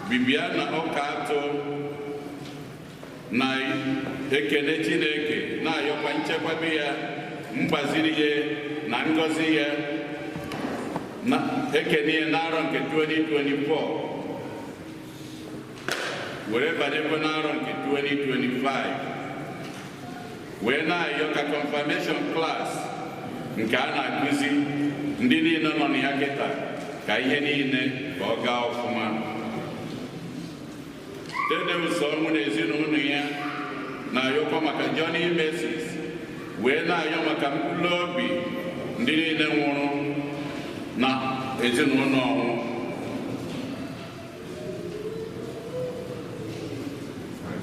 Bibiana Okato na ekene Chineke na ayọkwa nchekwabe ya mgbaziri ya na ngọzi ya na ekene ya n'arọ nke 2024 were banyekwa n'arọ nke 2025 wee na-ayọ ka confirmation class nke a na-akụzi ndị niile nọ na ya kịta ka ihe niile ka ọ gaa ọfụma. Dede ụzọ ọnwụ na ezinụlọ ya na-ayọkwa maka Johnny Mercies wee na-ayọ maka mkpụrụ obi ndị niile nwụrụ na ezinụlọ ọnwụ.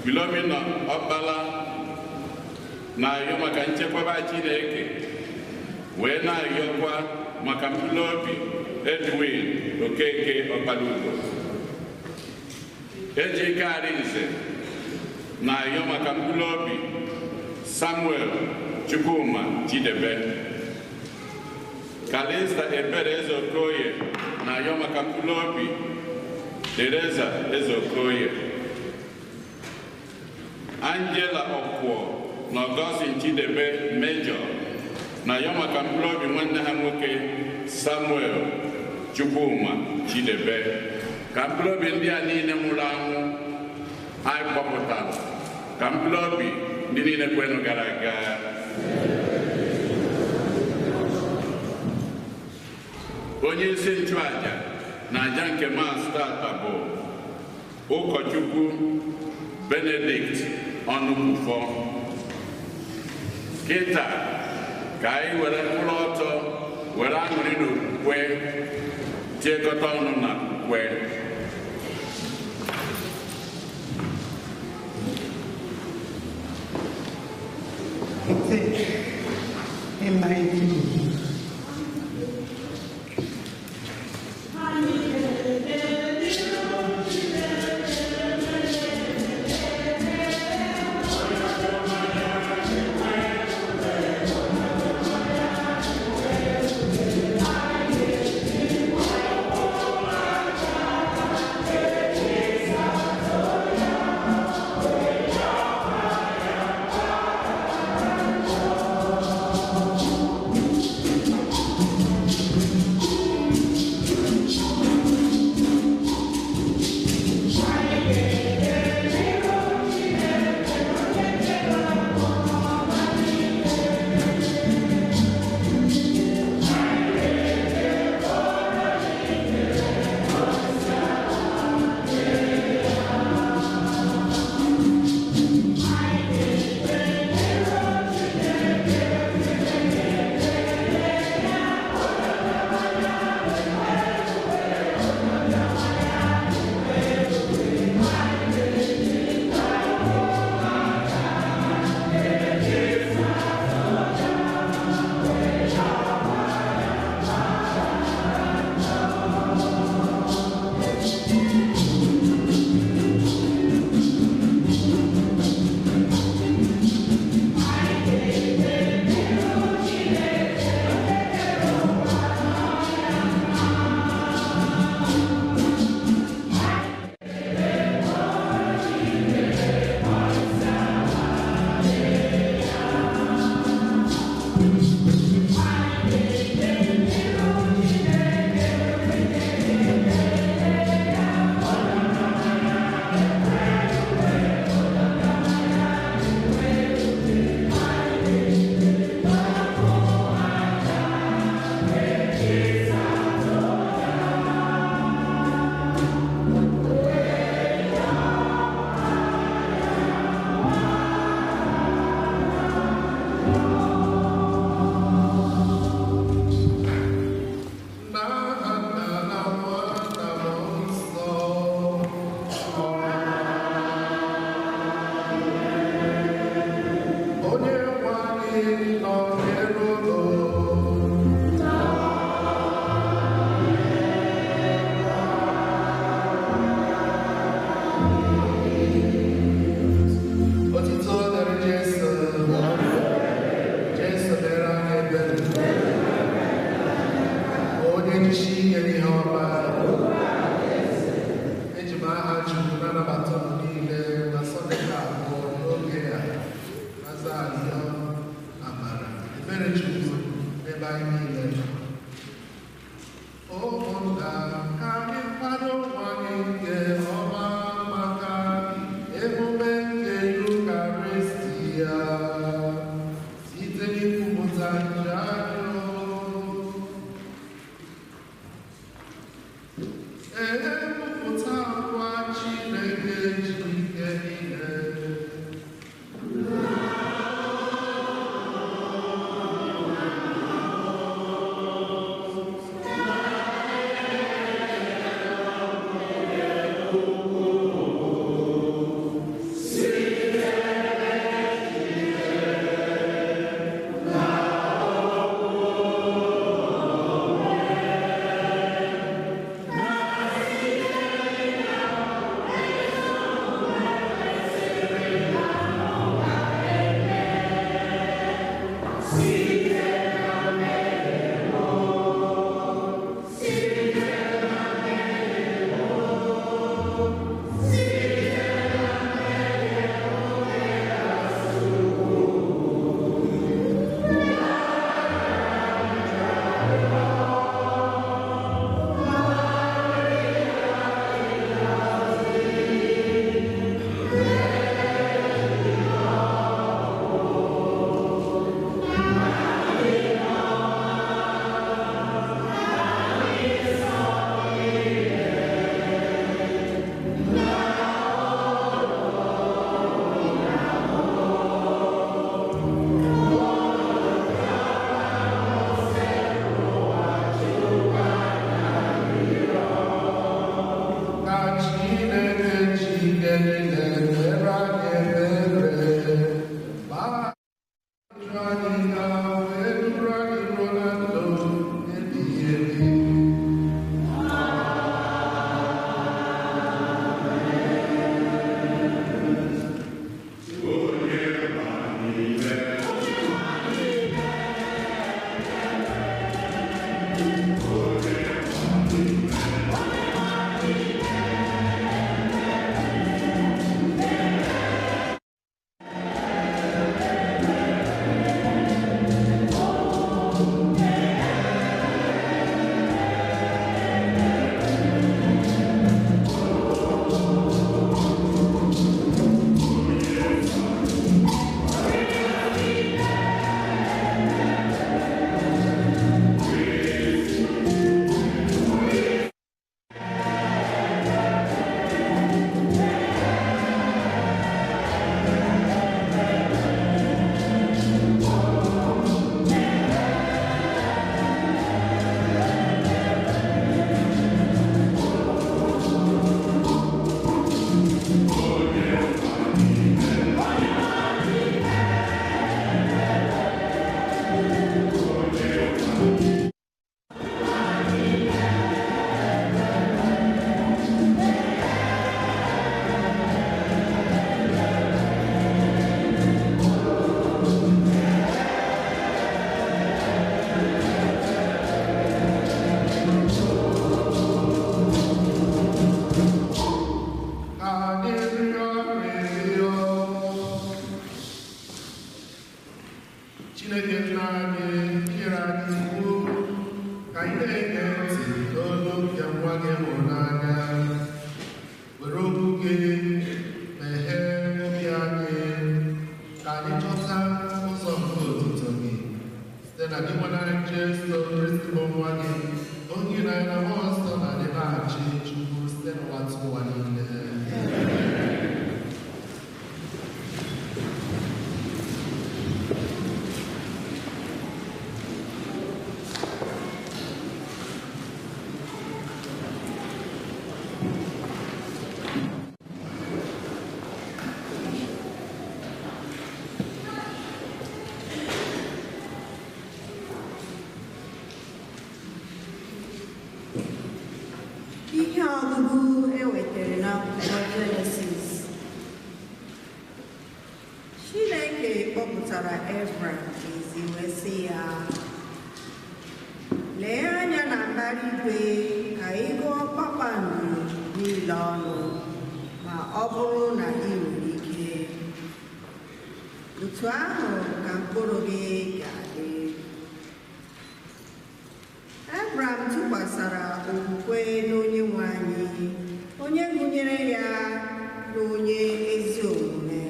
Philomena Ọkpala na-ayọ maka nchekwaba Chineke wee na-ayọkwa maka mkpụrụ obi Edwin Okeke Ọkpalugo. Ejike Arinze na-ayọ maka mkpụrụ obi Samuel Chukwuma Chidebe. Kalista Ebere Ezeokoye na-ayọ maka mkpụrụ obi Teresa Ezeokoye. Angela Okwuo na Augustine Chidebe Major na-ayọ maka mkpụrụ obi nwanne ha nwoke Samuel Chukwuma Chidebe. Ka mkpụrụ obi ndị a niile nwụrụ anwụ anyị kpọpụtara ka mkpụrụ obi ndị niile kwenụ gara aga. Onye isi nchụaja na aja nke Mass tata bụ ụkọchukwu Benedict Ọnụkwufọ. Kịta ka anyị were mkpụrụ ọtọ were aṅụrị n'okwukwe tiekọta ọnụ na okwukwe. In my name. Ihe ọgụgụ ewetara n'akwụkwọ Jenesis. Chineke kpọpụtara Ebram ezi wee sị ya, lee anya na mbara igwe ka ị gụọ kpakpando niile ọnụ, ma ọ bụrụ na ị nwere ike. Otu ahụ ka mkpụrụ gị ga-adị. Ebram tụkwasara okwukwe n'Onyenwe anyị, onye gụnyere ya n'onye ezi omume.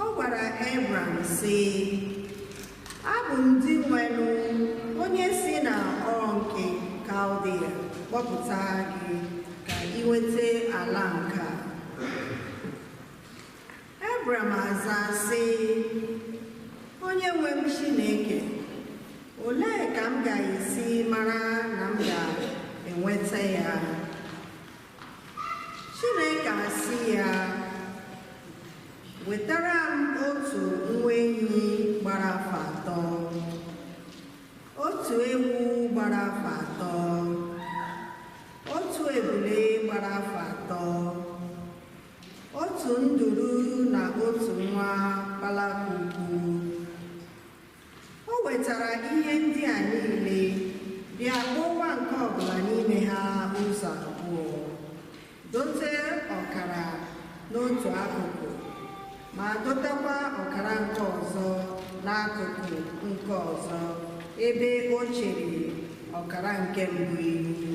Ọ gwara Ebram sị, abụ m di nwenu onye si na nke Kaldea. kpọpụta gị ka ị nweta ala nke a. Ebram aza sị, onye nwe m Chineke, olee ka m ga-esi mara na m ga-enweta ya? Chineke asị ya, wetara m otu nwa ehi gbara afọ 3, otu ewu gbara afọ 3, otu ebule gbara afọ 3, otu nduru na otu nwa kpalakwukwu. O wetara ihe ndị a niile bịa kpọwa nke ọbụla n'ime ha ụzọ abụọ, dote ọkara n'otu akụkụ, ma dotekwa ọkara nke ọzọ n'akụkụ nke ọzọ, ebe o chere ọkara nke mbụ ihu.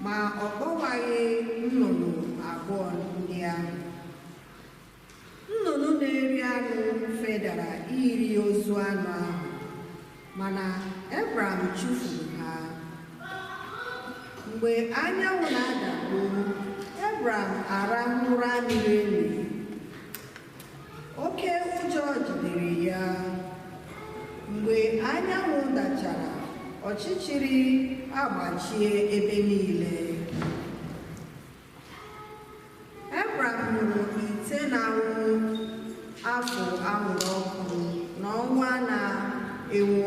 Ma ọ kpọwaghị nnụnụ abụọ ndị ahụ. Nnụnụ na-eri anụ fedara iri ozu anụ ahụ, mana Ebram chụfuru ha. Mgbe anyanwụ na-adakpo, Ebram arahụ ụra miri emi. Oke ụjọ jidere ya. Mgbe anyanwụ dachara, ọchịchịrị agbachie ebe niile. Ebram hụrụ ite na-anwụ afọ anwụrụ ọkụ na ọnwa na-enwu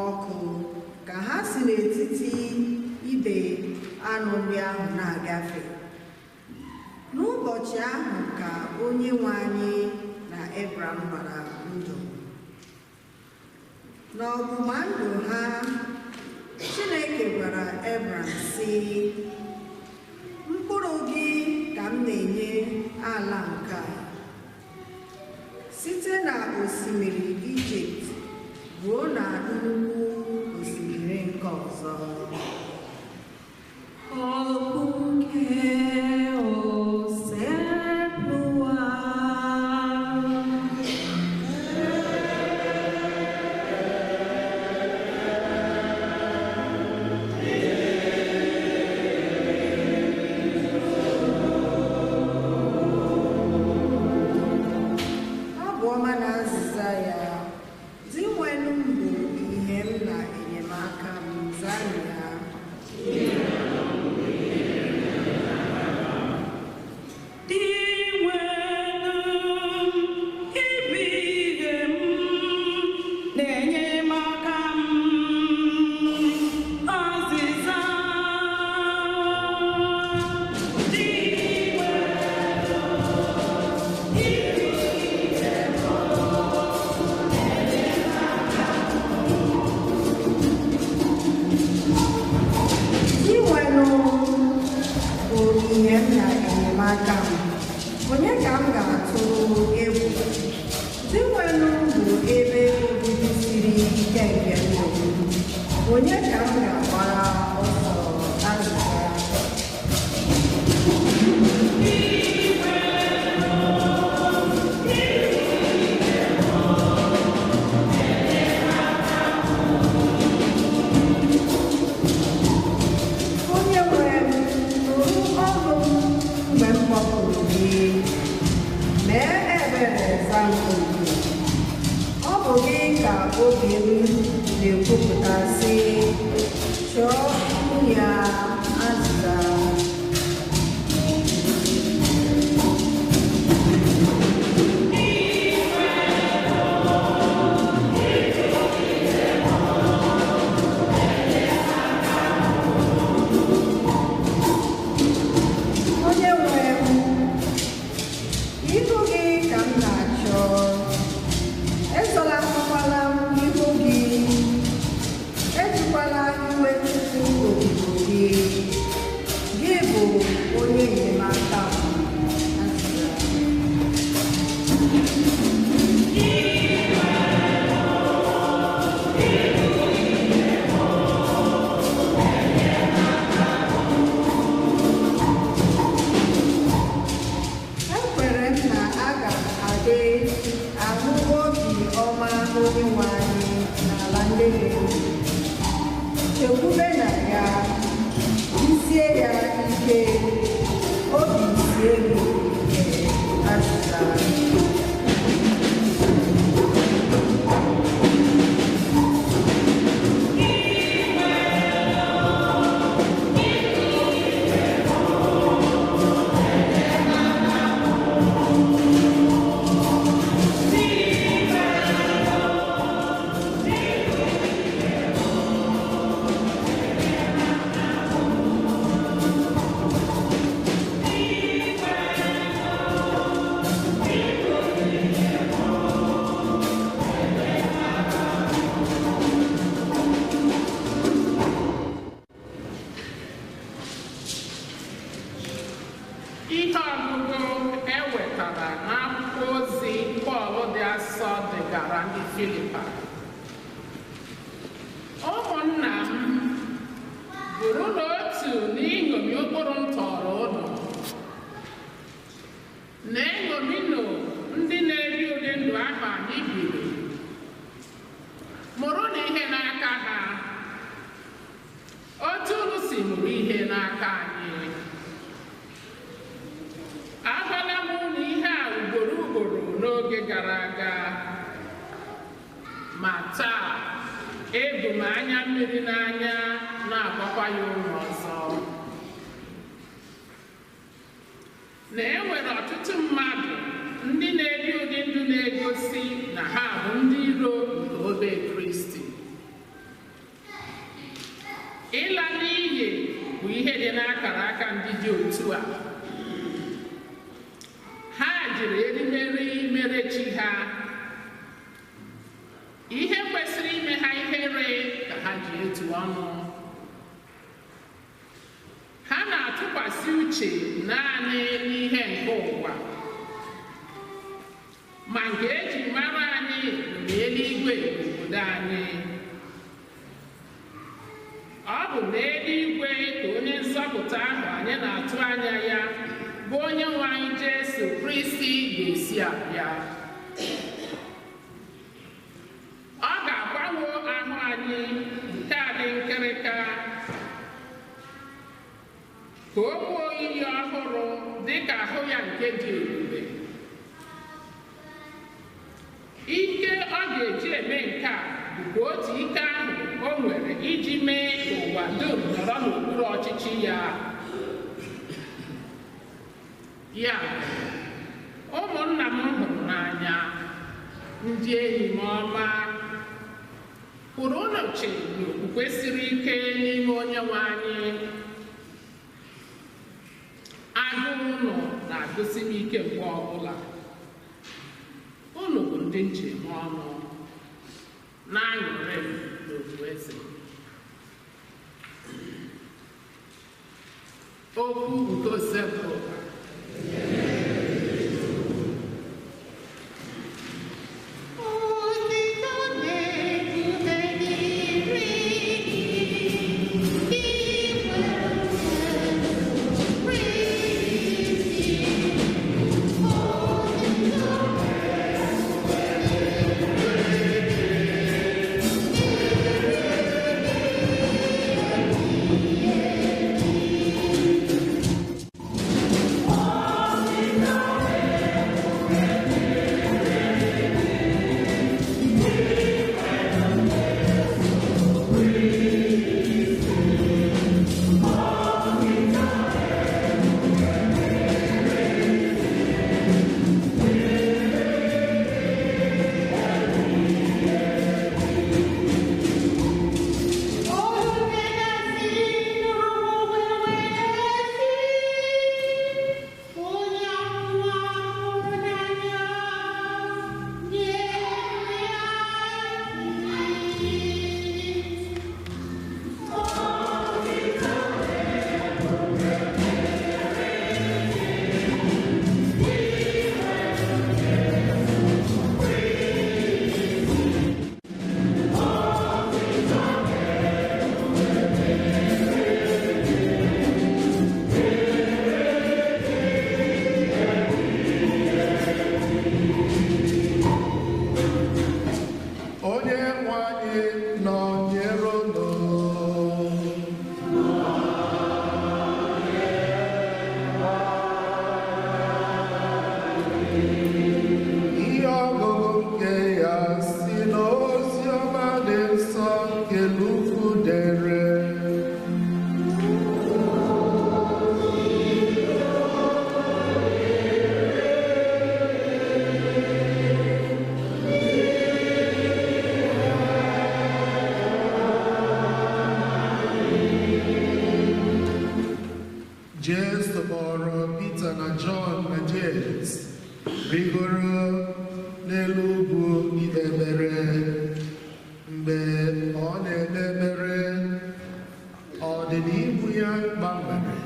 ọkụ ka ha si n'etiti ibe anụ ndị ahụ na-agafe. N'ụbọchị ahụ ka Onyenwe anyị na Ebram gbara ndụ. N'ọgbụgba ndụ ha, Chineke gwara Ebram sị, mkpụrụ gị ka m na-enye ala nke a, site na osimiri Ijipt ruo na nnukwu osimiri nke ọzọ. Onye ka m ga-atụrụ egwu? Dịnwenụ bụ ebe obibi siri ike nke ndụ. Onye ka m ga-agbara ọsọ azịza? Onye nwe m, nụrụ ọnụ m mgbe m kpọpụrụ gị. Mee ebere za m oku. Ọ bụ gị ka obi m na-ekwupụta sị, chọọ ya azịza. Onye nwe m, ihu gị ka m na-achọ. Ezọlapụkwala m ihu gị. Ejikwala iwe Chukwu na ya, jisie ya ike, obi sie gị ike azịza. Ihe ọgụgụ ewetara n'akwụkwọ ozi Pọl dị asọ degara ndị Filipa. Ụmụnna m, bụrụ n'otu n'iṅomi ụkpụrụ m tọrọ ụnụ, na-eṅominụ ndị na-eri ụdị ndụ ahụ anyị biri, mụrụ na ihe n'aka ha, otu unu si mụrụ ihe n'aka anyị. Agwala m unu ihe a ugboro ugboro n'oge gara aga, ma taa ebu m anya mmiri n'anya na-agwakwa ya unu ọzọ, na e nwere ọtụtụ mmadụ ndị na-ebi ụdị ndụ na-egosi na ha bụ ndị iro nke obe Kristi. Ịla n'iyi bụ ihe dị n'akara aka ndị dị otu a. Ha jiri erimeri mere chi ha. Ihe kwesịrị ime ha ihere ka ha ji etu ọnụ. Ha na-atụkwasị uche naanị n'ihe nke ụwa, ma nke eji mara anyị bụ eluigwe obodo anyị. Ọ bụ n'eluigwe ka onye nzọpụta ahụ anyị na-atụ anya ya bụ onye nwe anyị Jesu Kristi ga-esi abịa. Ọ ga-agbanwe ahụ anyị nke a dị nkịrịka ka o nwee oyiyi ọhụrụ dị ka ahụ ya nke dị ebube. Ike ọ ga-eji eme nke a bụkwa otu ike ahụ o nwere iji mee ka ụwa dum nọrọ n'okpuru ọchịchị ya. Ya, ụmụnna m hụrụ n'anya, ndị enyi m ọma, kwụrụ unu chi n'okwukwe siri ike n'ime Onyenwe anyị. Agụ unu na-agụsi m ike mgbe ọbụla. Unu bụ ndị njem ọnụ na-aṅụrị m n'okpueze. Okwu nke Ozebụ. rigoro n'elu ugwu ikpe ekpere. Mgbe ọ na-ekpe ekpere, ọdịnihu ya gbanwere,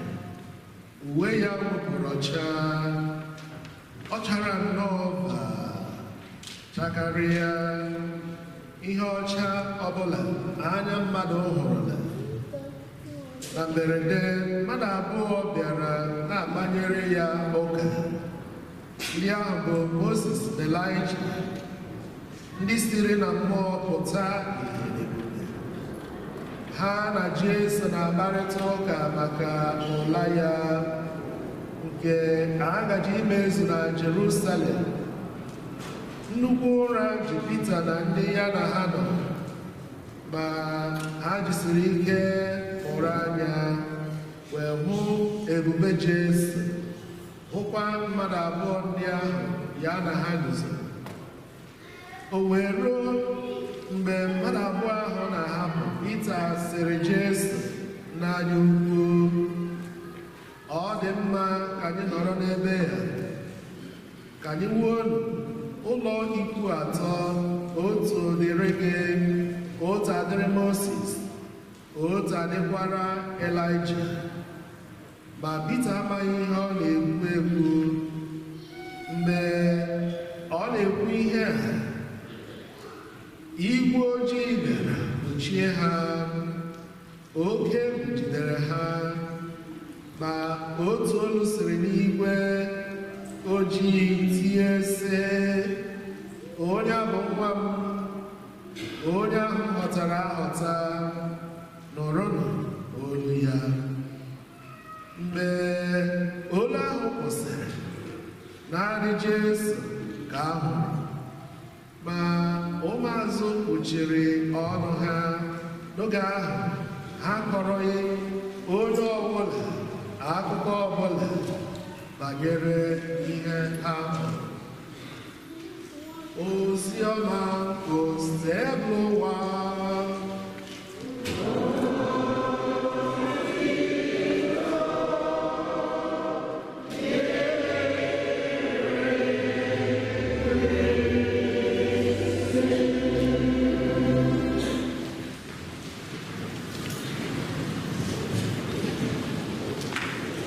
uwe ya wepụrụ ọcha, ọ chara nnọọ chakarịa ihe ọcha ọbụla anya mmadụ hụrụla. Na mberede, mmadụ abụọ bịara na-agbanyere ya ụka. Ndị ahụ bụ Moses na Elaịja, ndị siri na mmụọ pụta. Ha na Jesu na-akparịta ụka maka ụla ya nke a gaji imezu na Jerusalem. Nnukwu ụra ji Pita na ndị ya na ha nọ, ma ha jisiri ike mụrụ anya wee hụ ebube Jesu, hụkwa mmadụ abụọ ndị ahụ ya na ha guzo. O wee ruo mgbe mmadụ abụọ ahụ na-ahapụ, Pita sịrị Jesu n'anya ukwu, ọ dị mma ka anyị nọrọ n'ebe ya, ka anyị wuo ụlọ ikwu atọ, otu dịrị gị, otu adịrị Moses, otu adịkwara Elaịja. Ma Pita amaghị ihe ọ na-ekwu ekwu. Mgbe ọ na-ekwu ihe a, igwe ojii bịara kpuchie ha, oke egwu jidere ha. Ma otu olu siri n'igwe ojii tie sị, onye a bụ nwa m, onye ahụ ghọtara aghọta, nụrụnụ olu ya. Mgbe olu ahụ kwụsịrị, naanị Jesu ka a hụrụ, ma ụmụazụ kpuchiri ọnụ ha. N'oge ahụ, ha kọrọghị onye ọbụla akụkọ ọbụla banyere ihe ha hụrụ. Ozi ọma ozi ebe ụwa.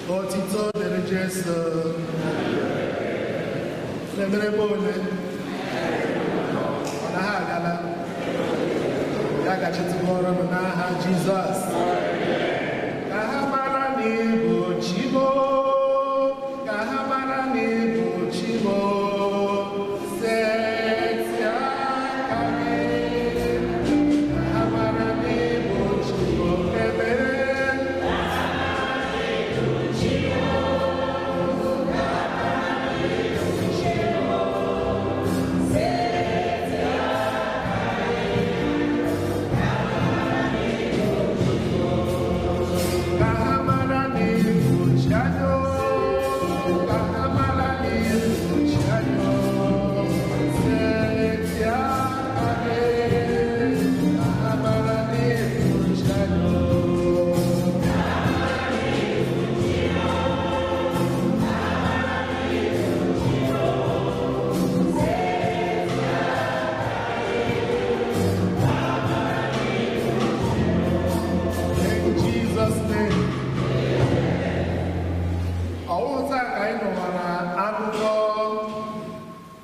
Otito dịrị Jesu. N'ebere m ole ọ naghị agala, ya gachitụrụ m n'aha Jizọs. Ka ha mara na ịbụ Chibo, ka ha mara na ịbụ Chibo. Setịa aka gị, ka ha mara na ịbụ Chibo. Ekpere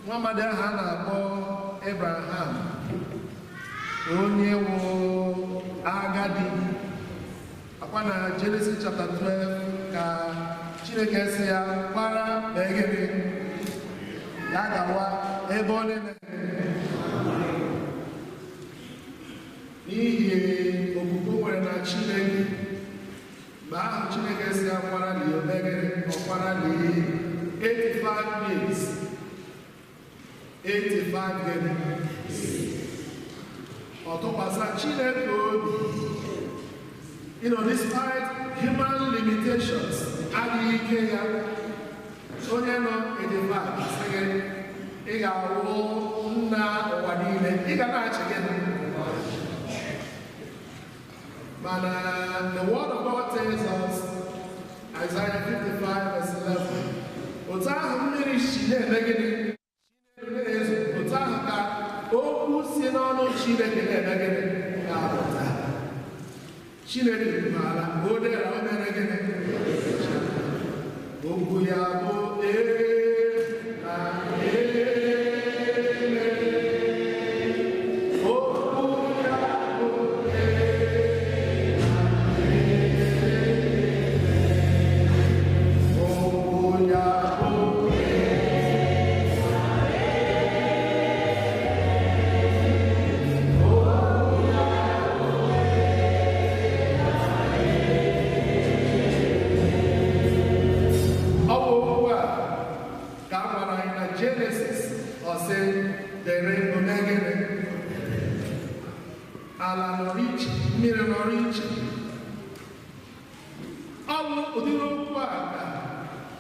mmadụ ahụ a na-akpọ Abraham, onye wụ agadi. Akwa na Genesis chapter 12 ka Chineke si ya gbara begịrị ya gawa ebe ọ na-eme n'ihi okwukwe nwere na Chineke. Mgbe ahụ Chineke si ya gbara na obegịrị ọkwara na 85 years. 85 years. Ọtụkwasị Chineke obi. Despite human limitations, adịghị ike ya, onye nọ 85 sị gị, ị ga-awụ nna ụwa niile, ị ga na-achị gị. But the word of God tells us, Isaiah 55 verse 11, otu ahụ mmiri si na-eme gịnị na-ezo, otu ahụ ka okwu si n'ọnụ Chineke na-eme gịnị na-apụta. Chineke maara mgbe o dere o mere gịnị, okwu ya bụ na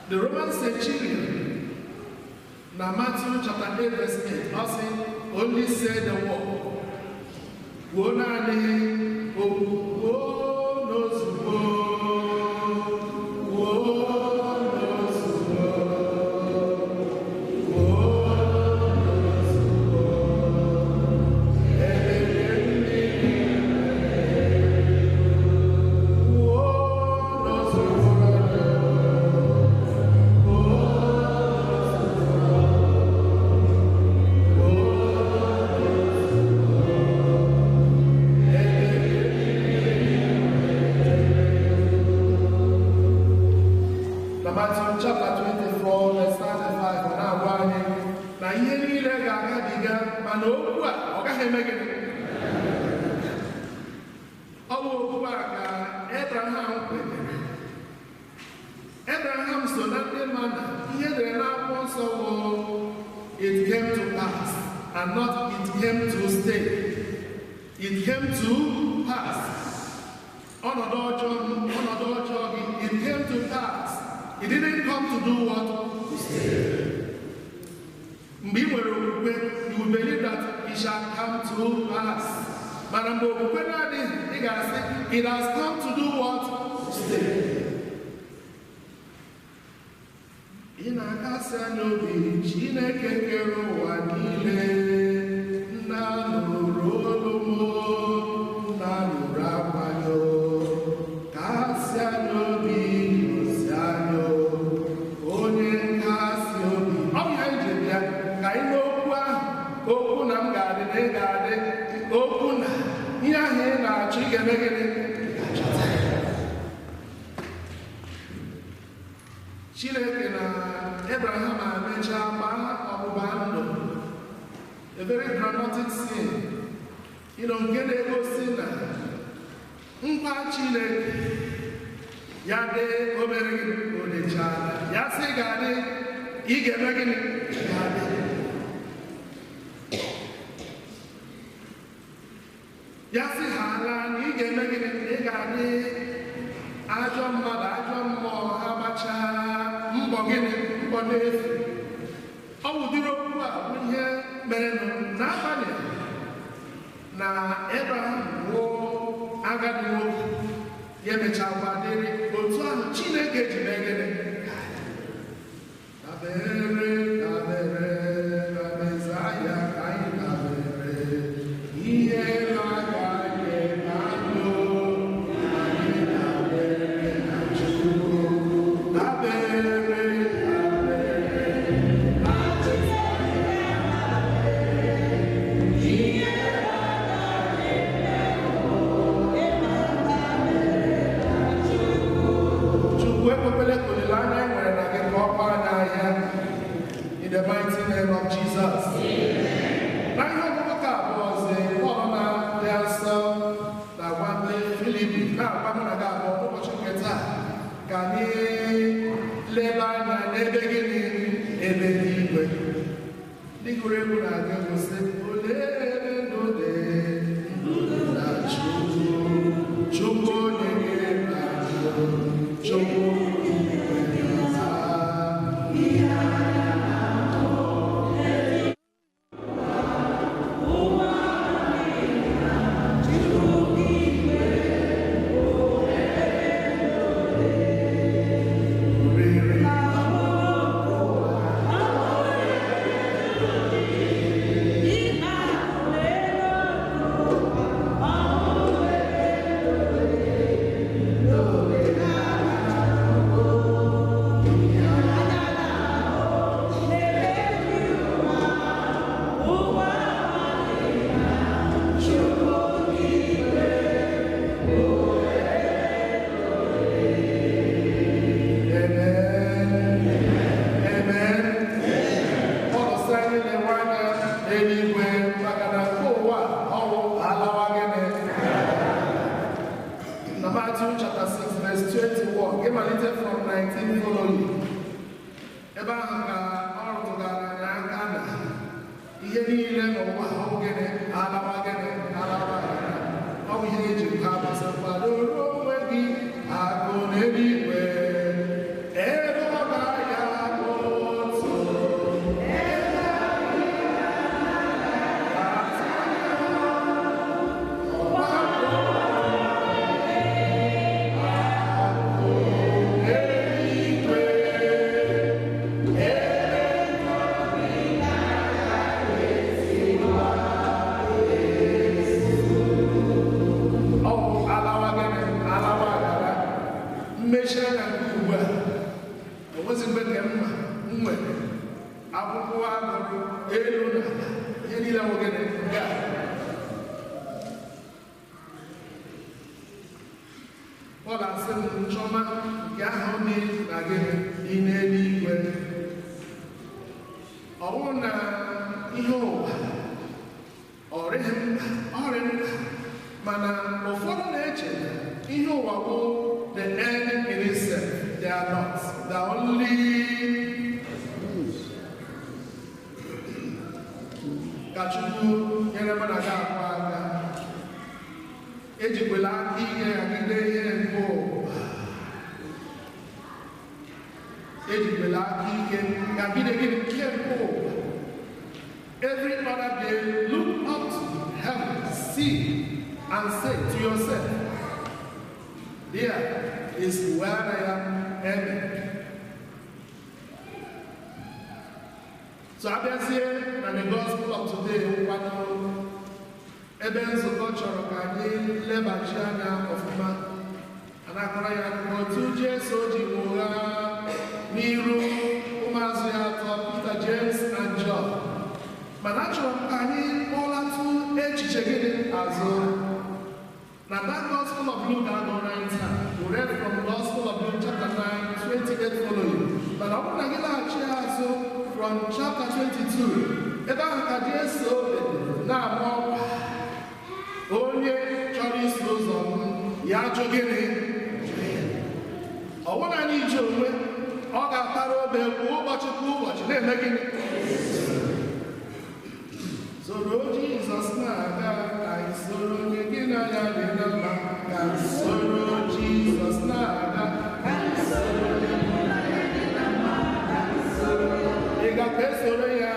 the Roman centurion na Matthew chapter 8 verse 8 ọ sị only say the word kwuo naanị okwu kwuo n'ozugbo kwuo n'ozugbo kwuo n'ozugbo ebere mmiri kwuo n'ozugbo Matthew chapter 24 verse 35 na-agwa anyị na ihe niile ga-agabiga mana okwu a ọ gaghị eme gịnị. Ọ bụ okwu a ka Abraham kwenyere. Abraham so na ndị mmadụ ihe dere n'akwụkwọ nsọ bụ it came to pass and not it came to stay. It came to pass. Ọnọdụ ọjọọ gị it came to pass. He didn't come to do what? To stay. Mgbe ị nwere okwukwe, you believe that it shall come to pass. Mana mgbe okwukwe na-adịghị, ị ga-asị, it has come to do what? To stay. Ị na-akasị anya obi, Chineke kere ụwa niile, nna nụrụ olu m, nna nụrụ akwa ya, kasị anya obi. Okwu na m ga-adị na ị ga-adị, okwu na ihe ahụ ị na-achọ ị ga-eme gịnị ga-achọta. Chineke na Abraham emechaa gbaa ọgbụgba ndụ, a very dramatic scene, nke na-egosi na nkwa Chineke ya dị obere gị odechaa ya sị ga-adị, ị ga-eme gịnị ga-adị. Ya sị ha ala na ị ga-eme gịnị, ị ga-adị ajọ mmadụ ajọ mmụọ ha gbachaa mbọ gịnị mbọ n'efu. Ọ wụdịrị okwu a bụ ihe mere n'abalị na Abraham nwụọ agadi nwoke ya emechakwa dịrị otu ahụ Chineke ji mee gịnị dabere dabere na Mesaya ka anyị dabere ihe in the mighty name of Jesus. Na ihe ọgụgụ ka abụọ ọzọ Pọl na-adị asọ na nwanne Filipi na-agwa mụ na gị abụọ n'ụbọchị nke taa ka anyị leba anya n'ebe gịnị ebe n'igwe. Ndị gụrụ egwu na-aga gosi olee ebe ndụ dị na Chukwu onye ga-eme Chukwu 21 ịmalite from 19 following. Ebe ahụ ka ọ rụtụgara anyị aka na ihe niile n'ụwa ọ bụ gịnị alawa gịnị alawa ọ bụ ihe eji ha bụsa kwadoro onwe gị akụ n'eluigwe ebe ọ ga-ya bụ otu akwụkwọ agụrụ elu na ihe niile nwoke na ọ ga-asị m nchọma nke ahụ dị na gị dị n'eluigwe. Ọ bụrụ na ihe ụwa ọrịa mkpa mana ụfọdụ na-eche na ihe ụwa bụ the end in itself. They are not. They are only ka Chukwu nyere mụ na gị akwa aka ejikwela aka ihe agide ihe nke ụwa ejikwela aka ike gagide gị ihe nke ụwa. Every other day look up to heaven, see and say to yourself, there is where I am headed. So abịazie na the gospel of today nkwado ebe nzukọ chọrọ ka anyị lebachi anya ọfụma anakọrọ ya akụkọ otu Jesu ji ụgha n'iru ụmụazụ ya atọ Peter, James and John. Mana achọrọ ka anyị kpọlatụ echiche gịnị azụ na that gospel of Luke agụrụ anyị taa. We read from the gospel of Luke chapter 9, 28 following. Mana ọ bụrụ na gị laghachi azụ from chapter 22, ebe ahụ ka Jesu na-agba ọkwa onye chọrọ iso ụzọ m ya ajụ gịnị ọ bụrụ na anyị iji onwe ọ ga-atara obe kwa ụbọchị na-eme gịnị soro Jizọs na-aga ka soro onye gị na ya dị na mma ka soro Jizọs na-aga ị ga-esoro ya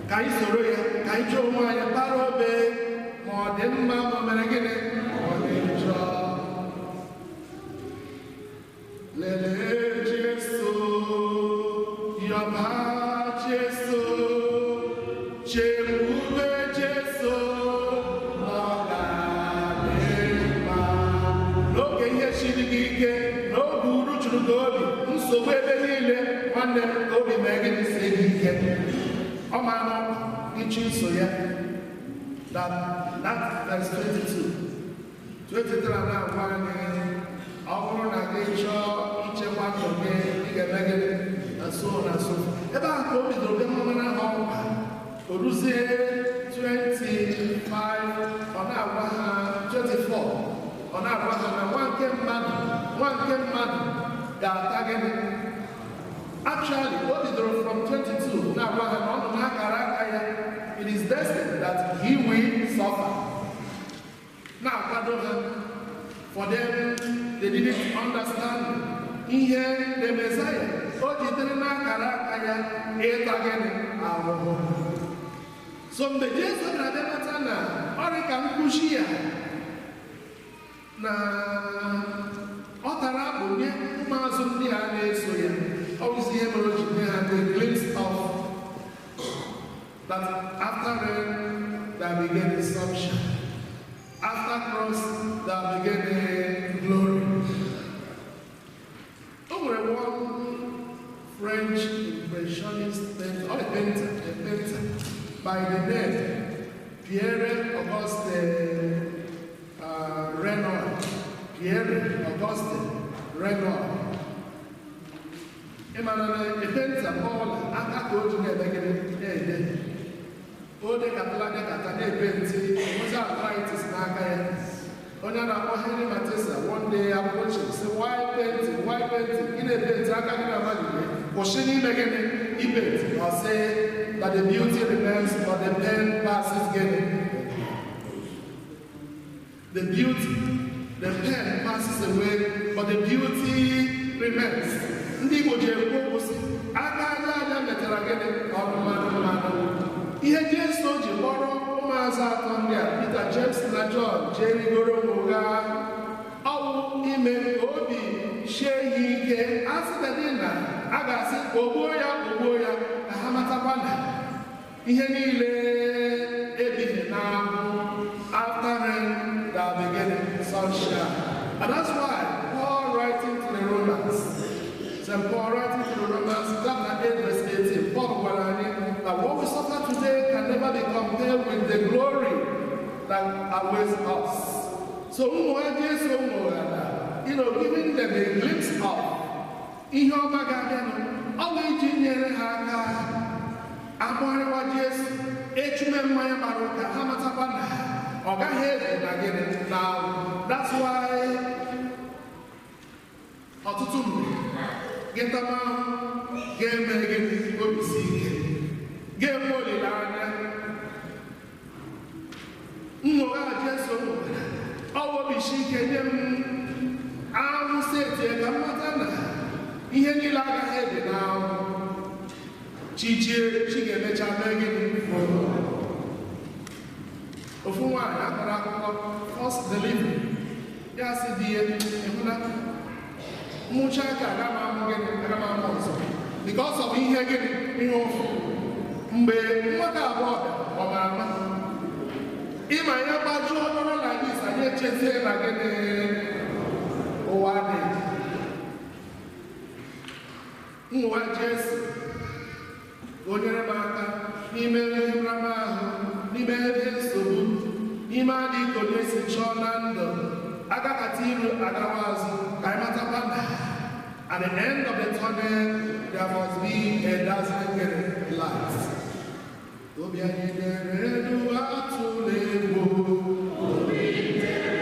ka anyị soro ya ka anyị jụọ onwe anyị para obe ma ọ dị mma ma o mere gịnị ma ọ dị njọ. Lelee Jesu yọba Jesu chekwube Jesu na ọ ga-adị mma n'oge ihe siri gị ike n'oge uru juru gị obi nsogbu ebe niile nwanne m obi mee gịnị sie gị ike ọ maara ịchụ iso ya. That verse 22 na-agwa anyị ọ bụrụ na gị chọọ ichekwa ndụ gị ị ga-eme gịnị na so ebe ahụ ka o bidoro bịa mmanụ ahụ ọkwa o ruzie 25 ọ na-agwa ha 24 ọ na-agwa ha na nwa nke mmadụ ga-ata gịnị. Actually, o bidoro from 22 na-agwa ha na ọ nọ n'akara aka ya. It is destined that he will suffer. Na-akwado ha for them they didn't understand ihe the Messiah o jidere n'akara aka ya ịta gịnị ahụhụ. So mgbe Jesu na-adịmata na ọrịa ka nkwuchi ya na ọ tara abụ nye ụmụazụ ndị a na-eso ya ọ bụzi ihe mere o ji nye ha the glimpse of that after rain there began the sunshine, after cross there began the glory. One French impressionist painter, or a painter by the name Pierre-Auguste Renoir. Pierre-Auguste Renoir. A painter called Akakoji. ode katala na-ebe ntị ozi arthritis n'aka ya. Onye na-akpọ Henry Matesa one day approaching say why painting ị na-ebe ntị aka gị na-amaghị ihe kwụsị n'ime gịnị ibe ntị or say that the beauty remains but the pain passes gịnị. The pain passes away but the beauty remains. Ndị Igbo ji ekwu okwu sị aka aja metara gịnị ọrụ mmadụ. Ihe Jesu ji kpọrọ ụmụazụ atọ ndị a Peter, James na John jee rigoro ụgha ọwụ ime ka obi sie ya ike asịdadị na a ga-asị ogbuo ya ka ha matakwa na ihe niile ebighị n'ahụ. After rain there will be sunshine. And that's why Paul writing to the Romans, St. Paul writing to the Romans chapter 8 verse 18, Paul gwara anyị that what we suffer today can never be compared with the glory that awaits us. So giving them a glimpse of ihe ọma ga-abịanụ, ọ bụ iji nyere ha aka akpọrịwa Jesu echume mmanya mara ụka ha matakwa na ọ gaghị ezu na gịnị na. That's why ọtụtụ mgbe gịtama ga-eme gịnị obi si ike ga-enwe olileanya. Nnụgha Jesu ọwụbisi ike nye m ahụ setie ka mmata na ihe niile agaghị ede n'ahụ. Chi ga-emecha mee gịnị. Ofu nwaanyị akọrọ akụkọ first delivery ya sị di ya ịhụna mmụcha aka aga m amụ ọzọ because of ihe gịnị ihe ụfụ. Mgbe nwata abụọ ọ ma ịma ya gbajuo ọnọrọ na gị anyị echezie na gịnị ụwa dị. Nnụwa Jesu onyere m aka n'ime nramahụ, n'ime ebe nsogbu, n'ime adịghị ka onye si chọọ na ndụ agakata iru agawa azụ ka anyị matakwa na at the end of the tunnel there must be a dazzling light. Obi anyị dere elu atụla egwu. Be there.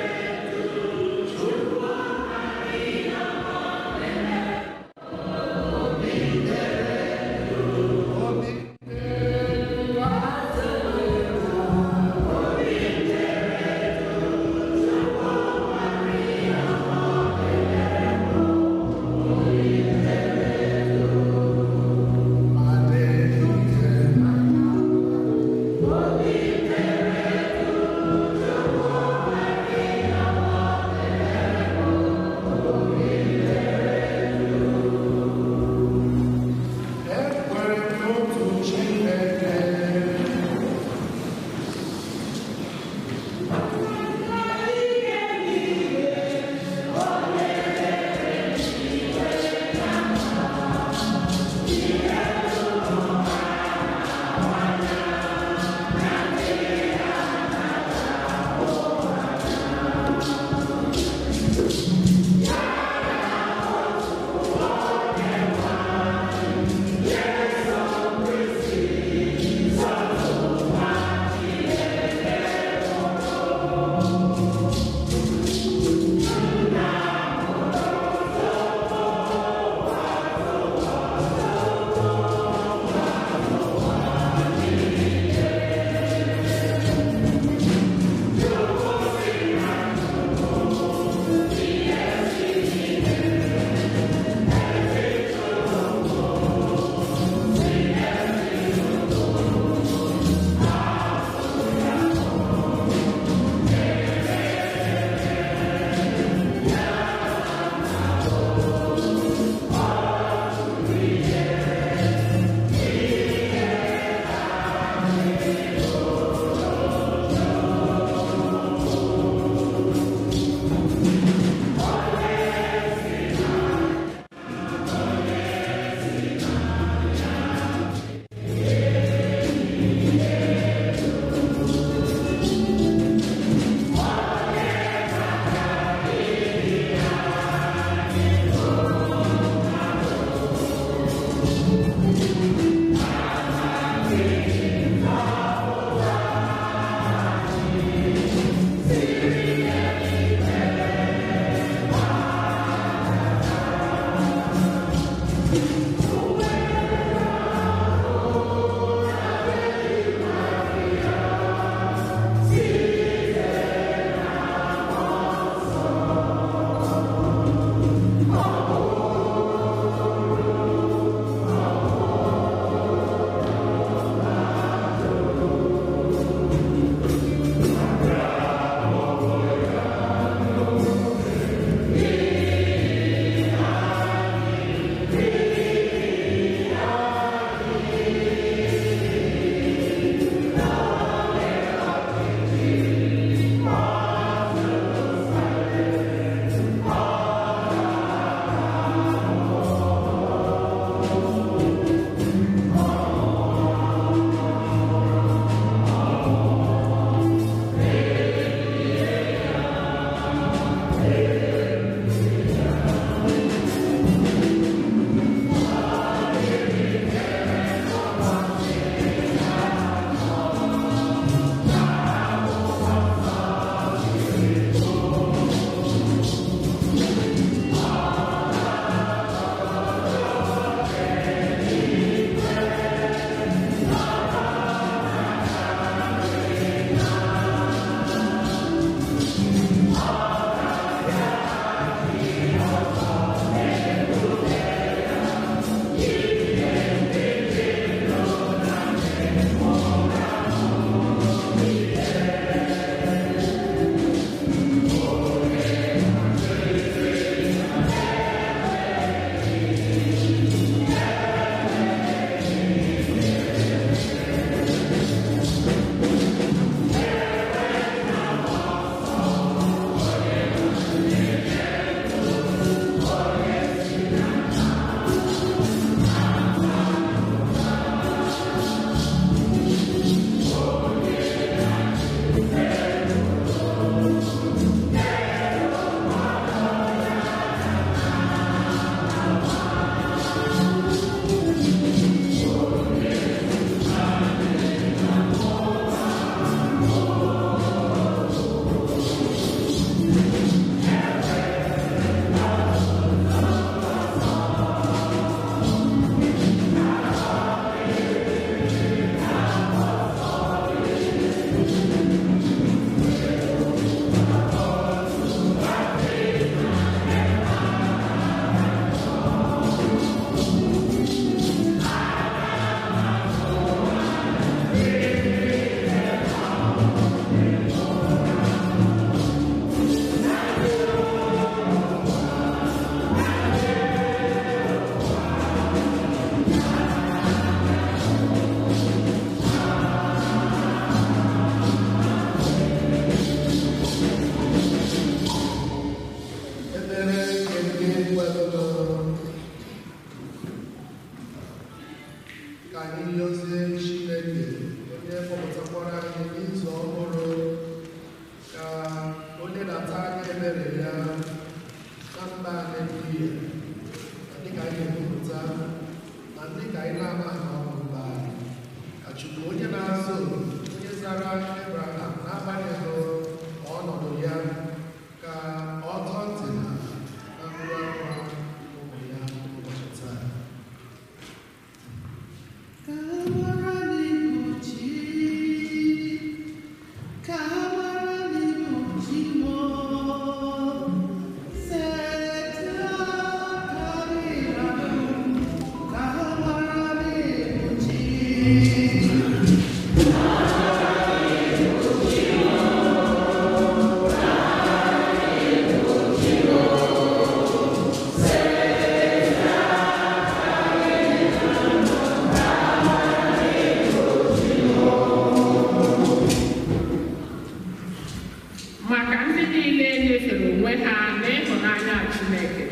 nyefere onwe ha n'ịhụnanya Chineke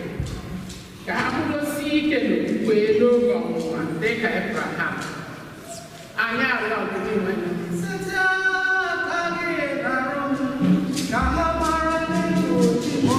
ka ha bụrụsie ike n'okwukwe n'oge ọnwụnwa dịka Abraham. Anyị arịọ ọdịdị nwere site aka gị na-arụ ka ha mara n'ịbụ Chimo.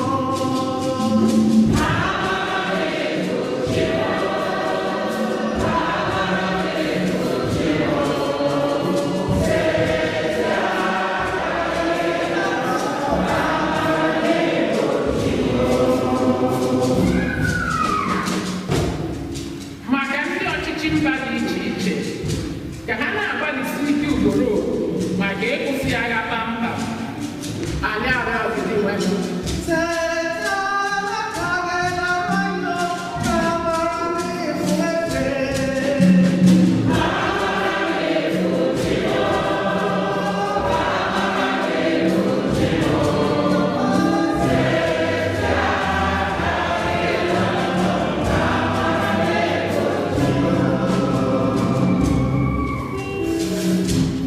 maka ndị ọchịchị mba dị iche iche ka ha na-agbalịsi ike ugboro maka ịkwụsị agha kpamkpam. Anyị arịọ ọdịdị nwere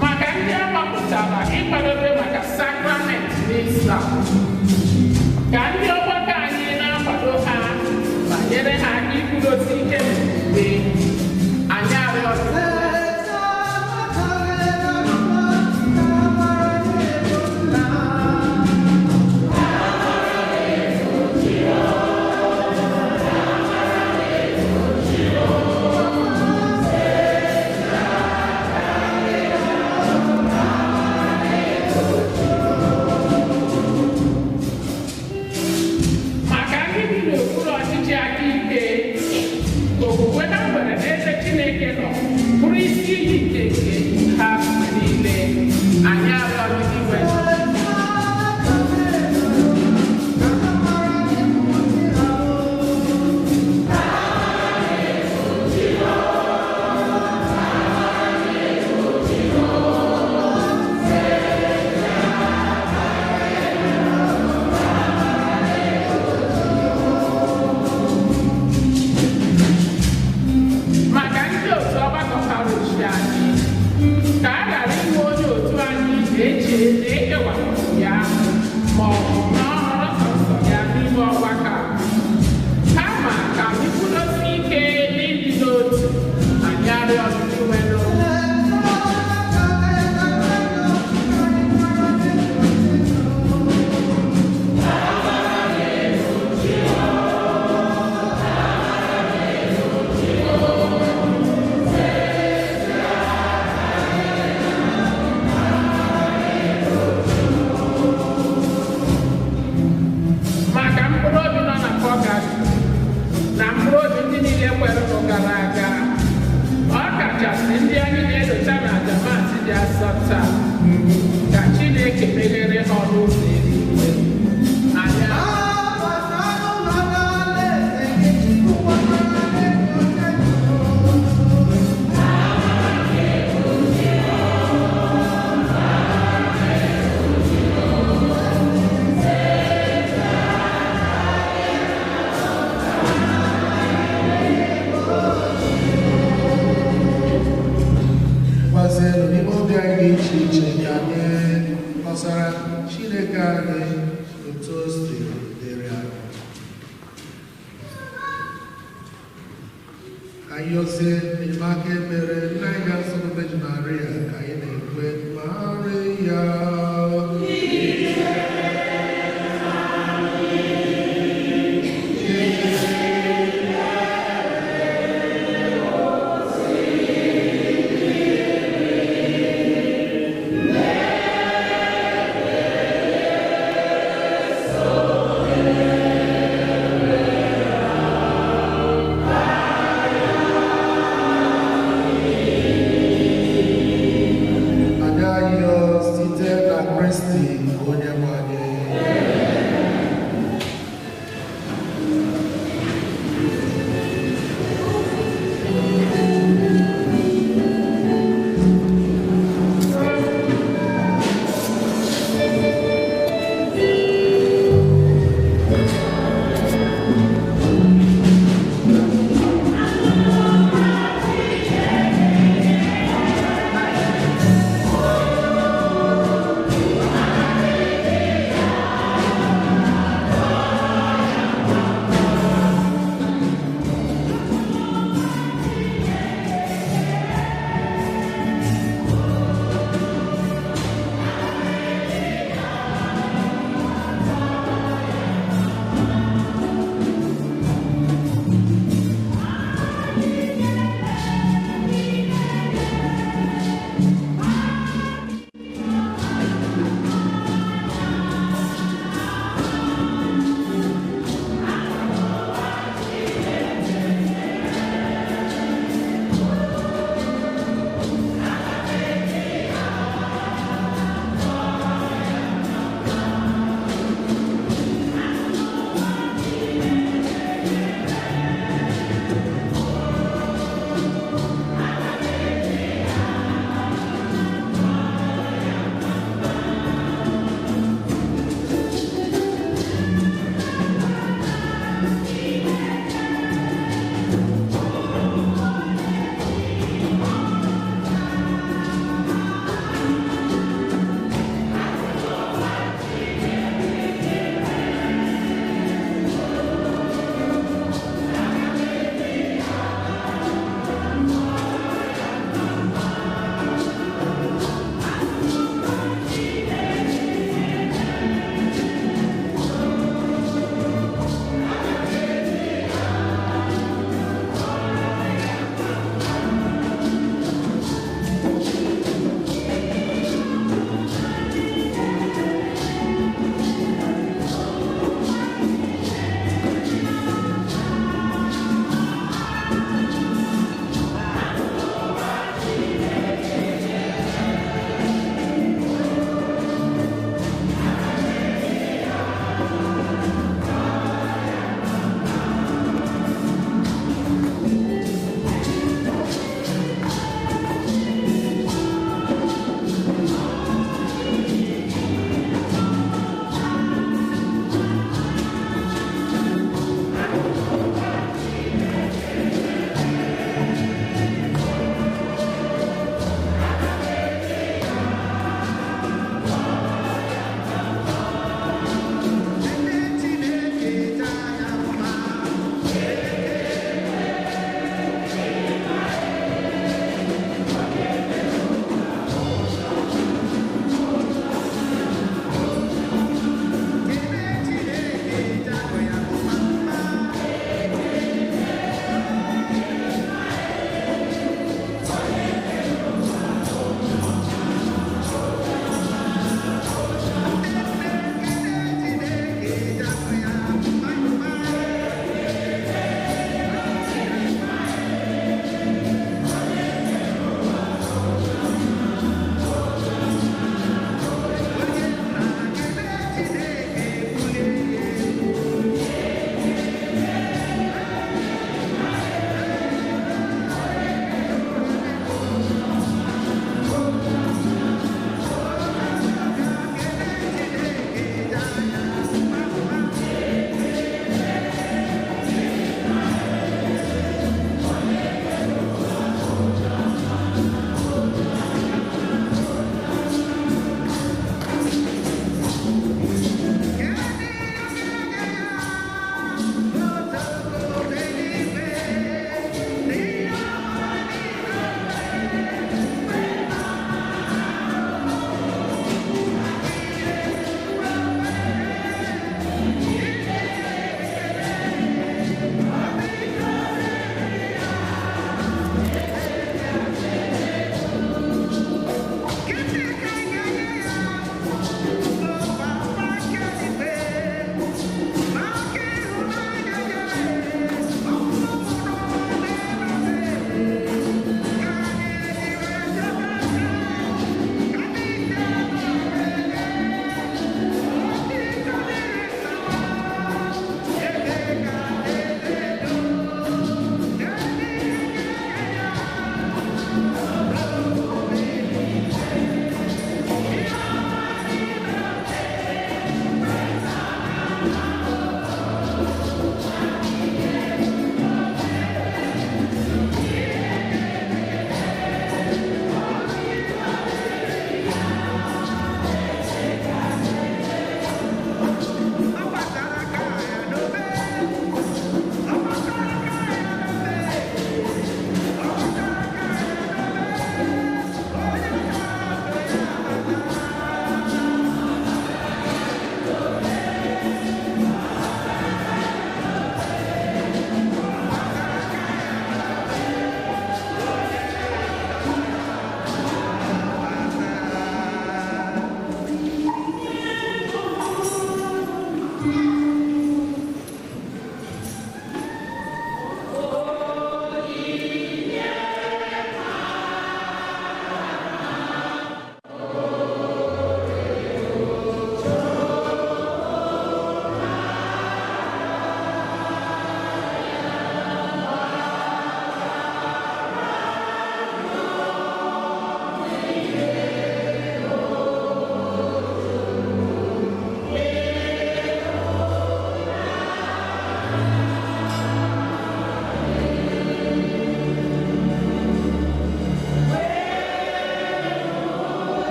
maka ndị agbapụtara ịkwadobe maka sakramenti n'Islam, ka ndị ọgbakọ anyị na-akwado ha ma nyere ha aka ikwudosi ike n'okwukwe. Anyị arịọ ọdịdị maka ndị bi n'okpuru ọchịchị aka ike, okwukwe ha nwere n'ebe Chineke nọ bụrụ isi iyi nke ha mgbe niile. Anyị arịọ ọdịdị nwere maka ndị otu ọgbakọ parish anyị ka a ghara inwe onye otu anyị na-eche na ekewapụrụ ya ma ọ bụ na ọhụrụ sọsọ ya n'ime ọgbakọ a. Kama ka anyị kwudosie ike n'ịdị n'otu. Anyị arịọ ọdịdị nwere maka mkpụrụ obi nọ na Pọgasi na mkpụrụ obi ndị niile kwere gara aga, ọ kachasị ndị anyị na-edocha na Jamasị dị asọpụta, ka Chineke meghere ha ọnụ ụzọ eluigwe. Anyị gbazienụ n'ime obi anyị dị iche iche nye anyị gbasara Chineke anyị otu o si dịrị anyị. Anyị yọzie enyemaka ekpere nna anyị ga-asọ Virgin Maria ka anyị na-ekwe Maria.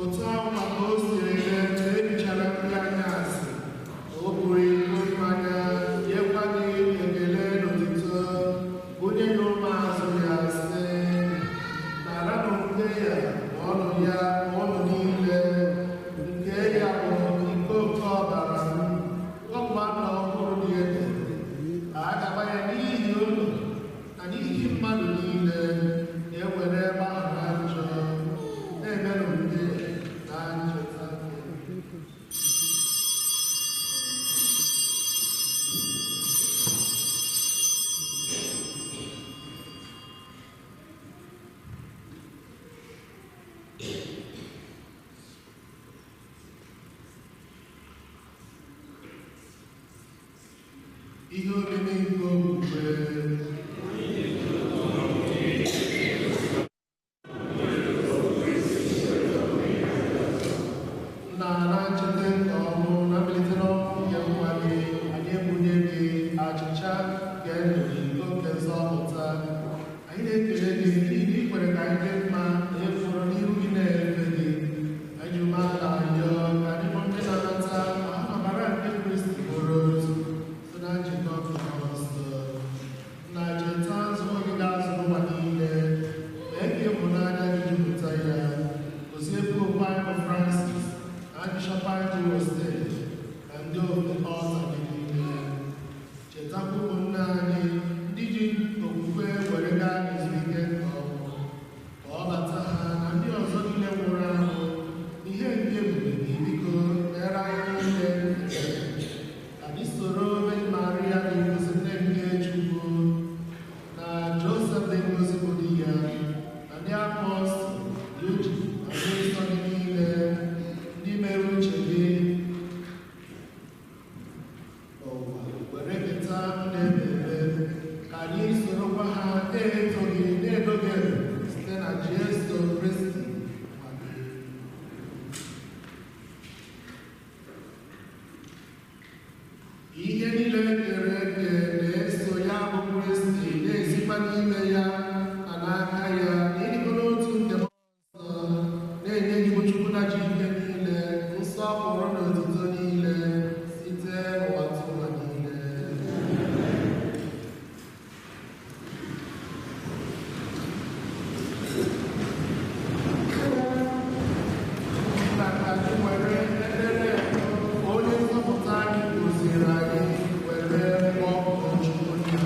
otu ahụ maka o siri ebichara ndị anya asị o buru ibu mmanya nyekwa gị ekele n'otito onye na ụmụazụ ya sị nara n'ute ya ma ọnụ ya ma ọnụ niile nke ya bụ iko nke ọbara m ọgba nna ọhụrụ dị ede agaba ya n'ihi ụlọ na n'ihi mmadụ niile na-ewere ebe ahụ na njọ na-emerụ ndị na ncheta ihe omimi nke okwukwe na ncheta nke ọnwụ na mbilite n'ọnwụ nke nwa gị anyị ebunye gị achịcha nke ndụ oke nzọpụta anyị na-ekele gị n'ihi na ị kwere ka anyị dị mma na efuru n'ihu gị na-efe gị anyị umeala arịọ ka anyị bụ ndị na-anata amara nke Kristi bụrụ otu site na njikọ nke nsọ. na-eto gị na-edo gị site na Jesu Kristi. Ihe niile kere eke na-eso ya bụ Kristi, na-esikwa n'ime ya na n'aka ya, na ịdịkọ n'otu nke mmụọ nsọ, na-enye gị bụ Chukwu na ji ihe niile, nsọpụrụ na otuto niile site n'ụwa tụwa niile. Nna ka gị were ekpere onye nzọpụta anyị gosiri anyị were kpọọ Chukwu nna.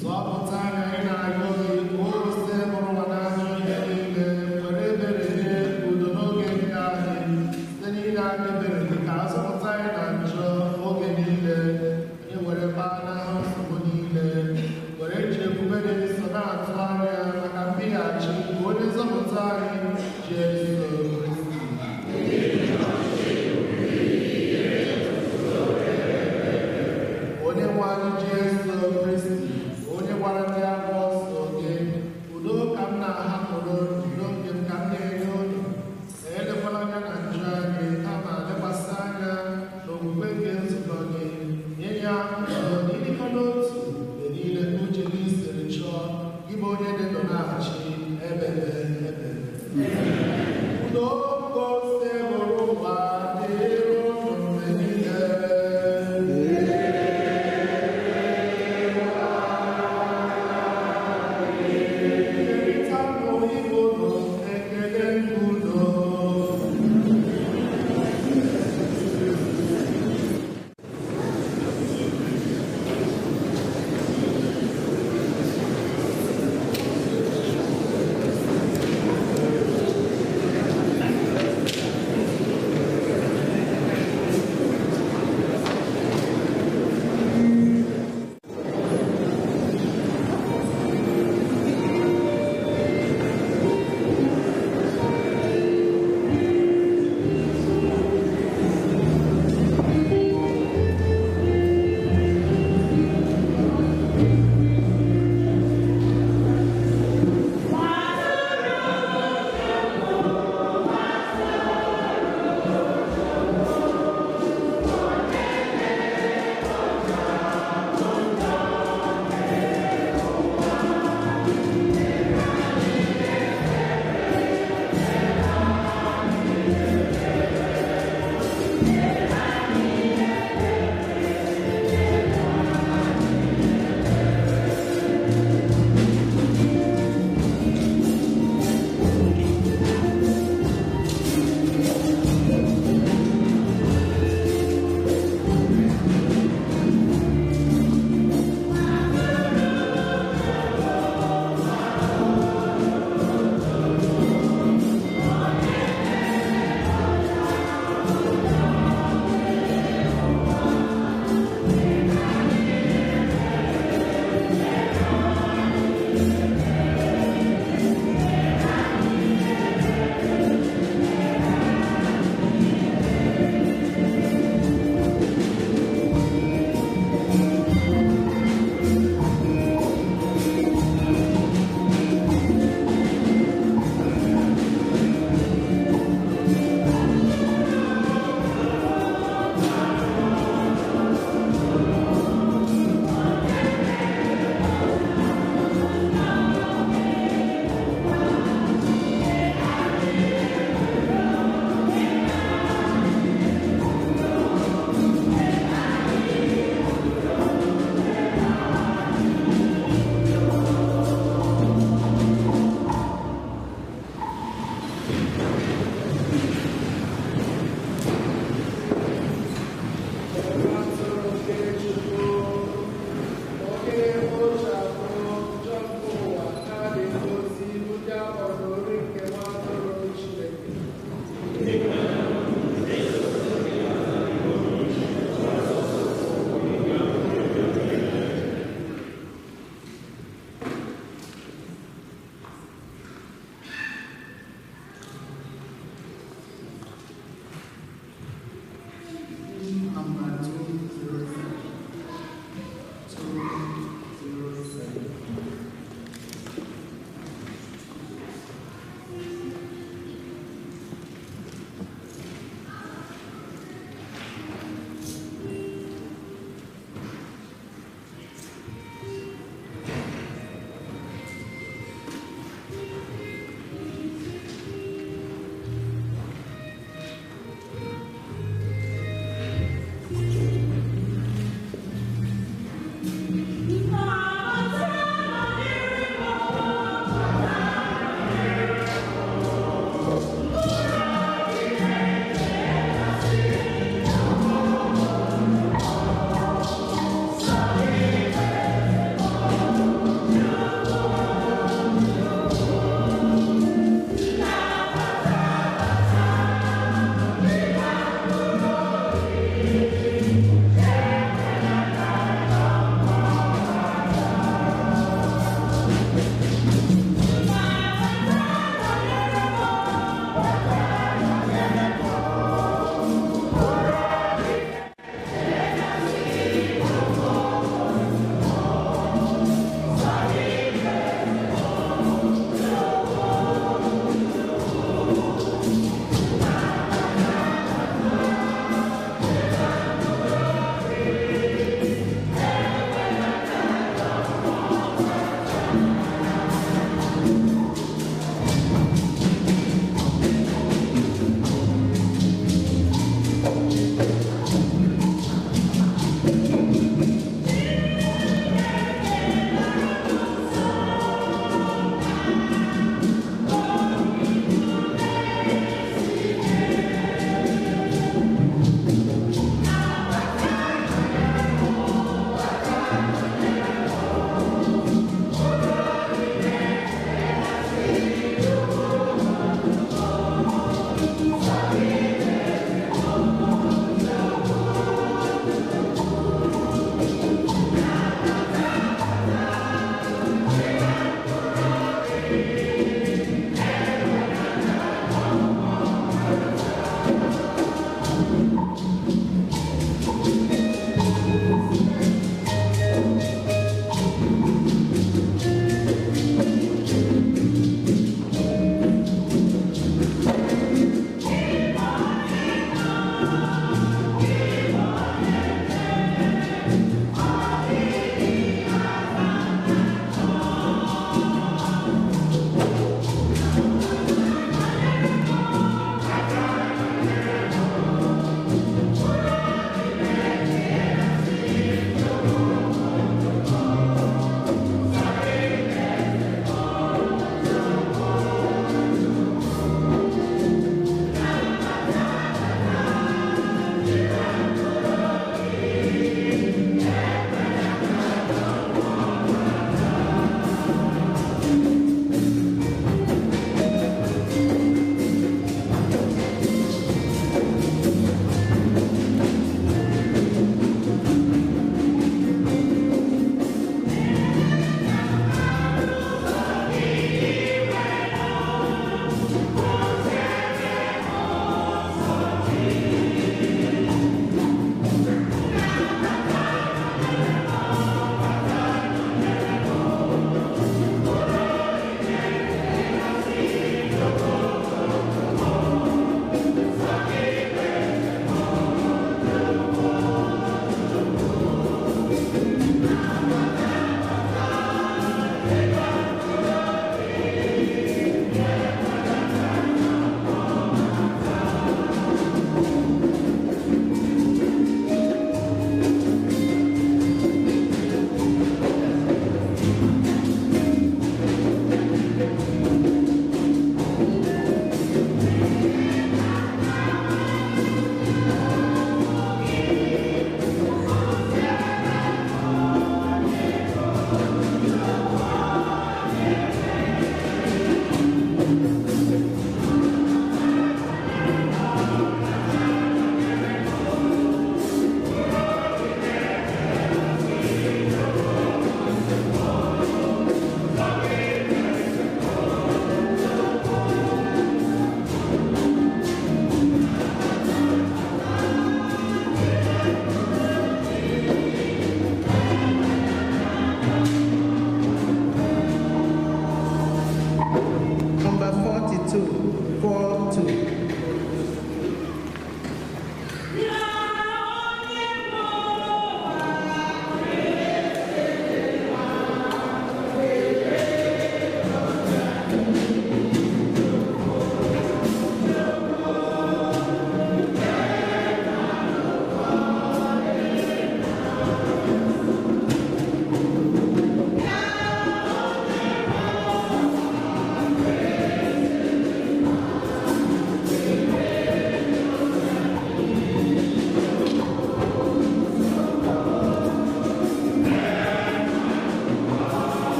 Zọpụta anyị na-arịọ gị ka o gosi mụrụ nwa n'anya ihe niile, were ebere nye udo n'oge nke anyị, site n'ile aka ebere gị ka azọpụta anyị na njọ oge niile, anyị were baa n'ahụ nsogbu niile, were ji ebube dị nsọ na-atụ anya maka mbighachi nke onye nzọpụta anyị Jesu Kristi. Onye nwe anyị Jesu Kristi, onye gwara ndị apọstọl gị, udo ka m na-ahapụrụ udo nke m ka m na-enye unu, elekwala anya na njọ anyị, kama lekwasị anya n'okwukwe nke nzukọ gị, nye ya udo na ịdịkọ n'otu mgbe niile ka uche gị siri chọọ, gị bụ onye dị ndụ na-achị ebe ebe.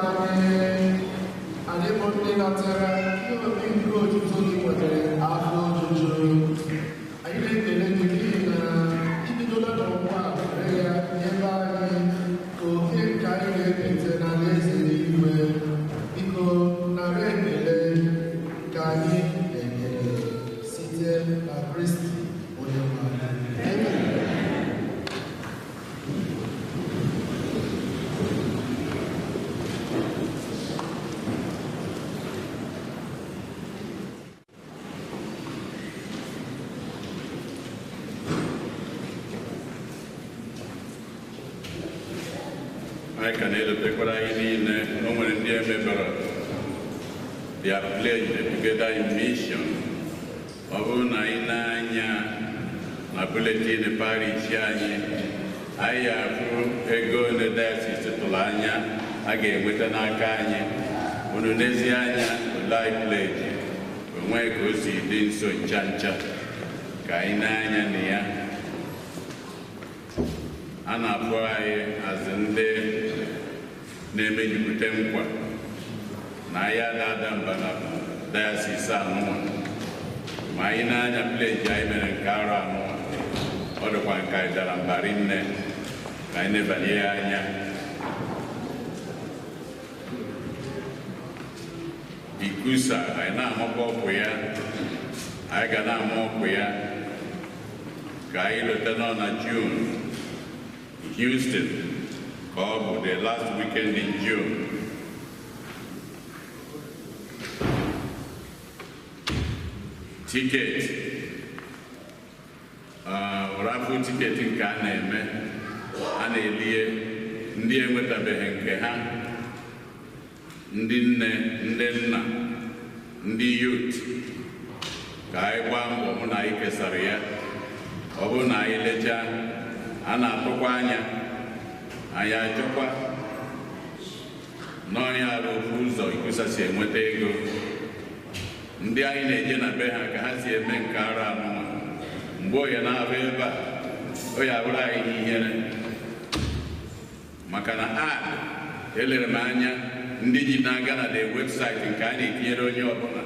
nwe anyị bụ ndị natara ihe obi nke otuto gị nwetara afọ ojuju. Anyị na-ekele gị n'ihi na ibidola n'ụwa a were ya nyebe anyị ka oke nke anyị na-ekete n'alaeze eluigwe. Biko nara ekele ka anyị na-ekele site na Kristi onye nwe anyị. Anyị ka na-elotekwara anyị niile o nwere ndị emebara their pledge together in mission. Ọ bụrụ na anyị na-anya na buletin parish anyị afụ ego na diocese tụrụ anya a ga-enweta n'aka anyị. Unu n'ezie anya ole anyị pledge onwe ka o si dị nso ncha ncha ka anyị na-anya na ya. A na-afụ anyị azụ ndị na-emejupụta nkwa na anyị ada mba na diocese anụnwa. Ma anyị na-anya pledge anyị mere nke arọ anụnwa, ọ dịkwa nke anyị dara mba rinne ka anyị nebanye ya anya. Ikusa anyị na-amapụ ọkụ ya, anyị ga na-ama ọkụ ya ka anyị leta nọ na June. Houston, the last weekend in June. Ticket, raffle ticket nke a na-eme, a na-elie ndị enwetabeghị nke ha, ndị nne, ndị nna, ndị youth, ka anyị gbaa mbọ hụ na anyị kesara ya. Ọ bụrụ na anyị lechaa, a na-atụkwa anya anyị achọkwa n'ọnya ala ofu ụzọ Ikusa si enweta ego. Ndị anyị na-eje na be ha ka ha si eme nke ara anụnwa, mgbe oya na-abụ ebe a o ya bụrụ anyị ihere, maka na elere m anya ndị ji na-aga na the website nke a na-etinyere onye ọbụla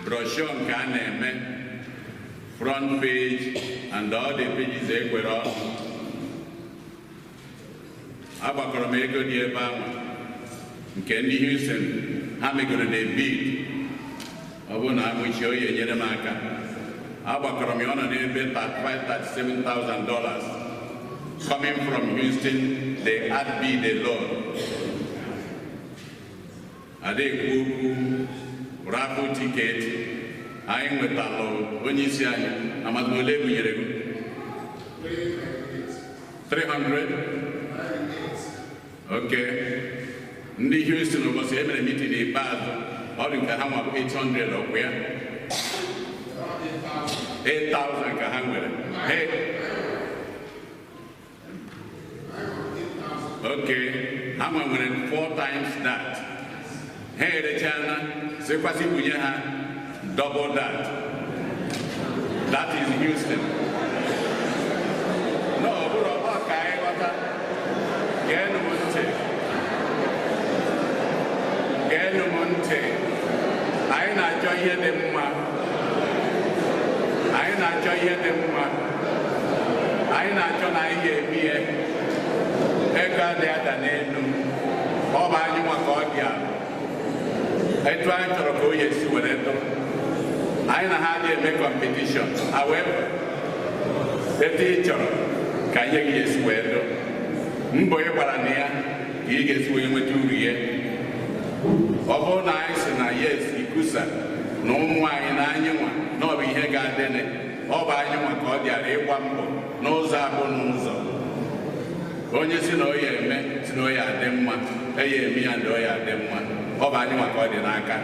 brochure nke a na-eme front page and all the pages ekwere ọnụ. Agbakọrọ m ego dị ebe ahụ nke ndị Houston ha megoro na bid. Ọ bụrụ na amụchi oyi enyere m aka, agbakọrọ m ya ọnụ n'ebe $37,000 coming from Houston. They had bid alone. Adekwu okwu raffle ticket anyị nwetalụ onye isi anyị amadụ ole ebunyere gị 300. Okay. Ndị Houston ụbọchị emere meeting ikpeazụ ọ dị nke ha nwa 800 ọkwa ya 8,000 ka ha nwere. Okay, ha nwere 4 times that. Ha erechana sikwasị bunye ha double that. That is Houston. No, ọ bụrụ ọ ka anyị ghọta. Geenụ m ntị. Geenụ m ntị. Anyị na-achọ ihe dị mma. Anyị na-achọ ihe dị mma. Anyị na-achọ na anyị ga-eme ihe. Ego adịghị ada n'elu. Ọ bụ anyị nwa ka ọ dị ala. Etu anyị chọrọ ka o ya esi were dụ. Anyị na ha adịghị eme competition. However, etu ị chọrọ ka ihe gị esi wee dụ. Mbọ ị gbara na ya ka ị ga-esi wee nweta uru ya. Ọ bụrụ na anyị si na yes Ikusa na ụmụ anyị na anyị nwa na ọ bụ ihe ga-adịnị, ọ bụ anyị nwa ka ọ dịara ịgba mbọ n'ụzọ abụ n'ụzọ. Onye si na oya eme si na oya adị mma, eya eme ya ndị oya adị mma, ọ bụ anyị nwa ka ọ dị n'aka.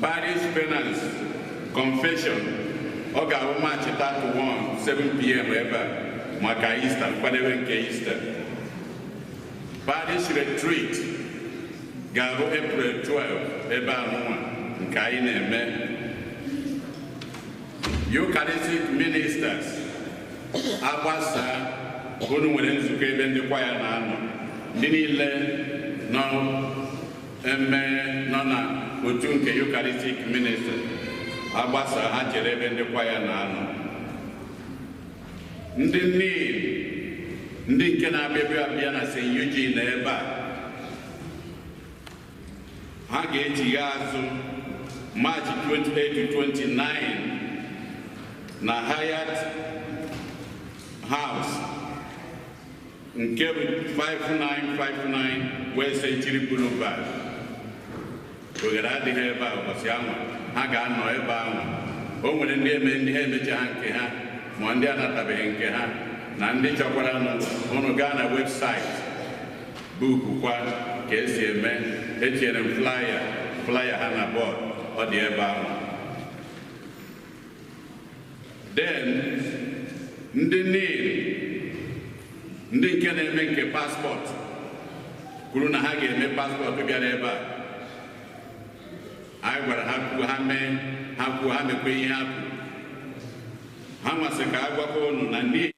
Parish penance confession ọ ga-abụ March 31 7 p.m. ebe a maka Easter, nkwadebe nke Easter. Parish retreat ga-abụ April 12 ebe a nwa nke anyị na-eme. Eucharistic ministers agbasa unu nwere nzukọ ebe ndị kwaya na-anọ ndị niile nọ na otu nke Eucharistic ministers agbasa ha chere ebe ndị kwaya na-anọ ndị nke na-abịa na St. Eugene na ebe a ha ga-echigha azụ March 28 to 29 na Hyatt House nke 5959 West Century Boulevard. Ogere adịghị ebe a ụbọchị ahụ ha ga-anọ ebe ahụ. O nwere ndị ha emecha ha nke ha ma ndị anatabeghị nke ha na ndị chọkwara unu gaa na webụsaịtị bukukwa ka esi eme etinyere m flyer ha na bọọdụ ọ dị ebe ahụ. Then ndị nke na-eme nke paspọtụ kwuru na ha ga-eme paspọtụ bịara ebe a. Anyị gwara ha kwuo ha mekwa ihe ha kwuru. Ha masị ka a gwakwa unu na need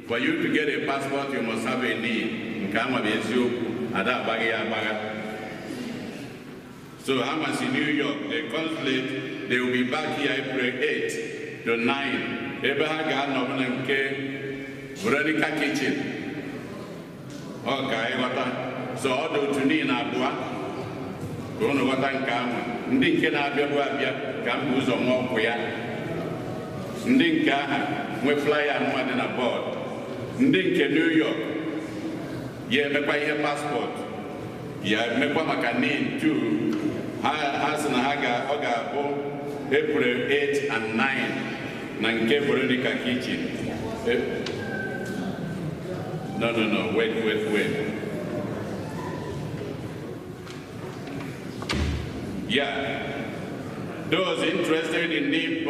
for you to get a passport you must have a need. Nke ahụ bụ eziokwu, ada agbaghị ya agbagha. So ha masị New York, the consulate, they will be back here April 8 to 9. Ebe ha ga-anọ na nke Veronica Kitchen. Ọ ka anyị ghọta. So ọ dị otu niile abụọ ka unu ghọta nke ahụ. Ndị nke na-abịabu abịa ka m bụ ụzọ nwa ọkwụ ya. Ndị nke aha nwe flyer nwa dị na bọọdụ. Ndị nke New York ya emekwa ihe paspọtụ ya emekwa maka need too. Ha sị na ọ ga-abụ April 8 and 9 na nke Veronica Kitchen. No, wait. Yeah, those interested in need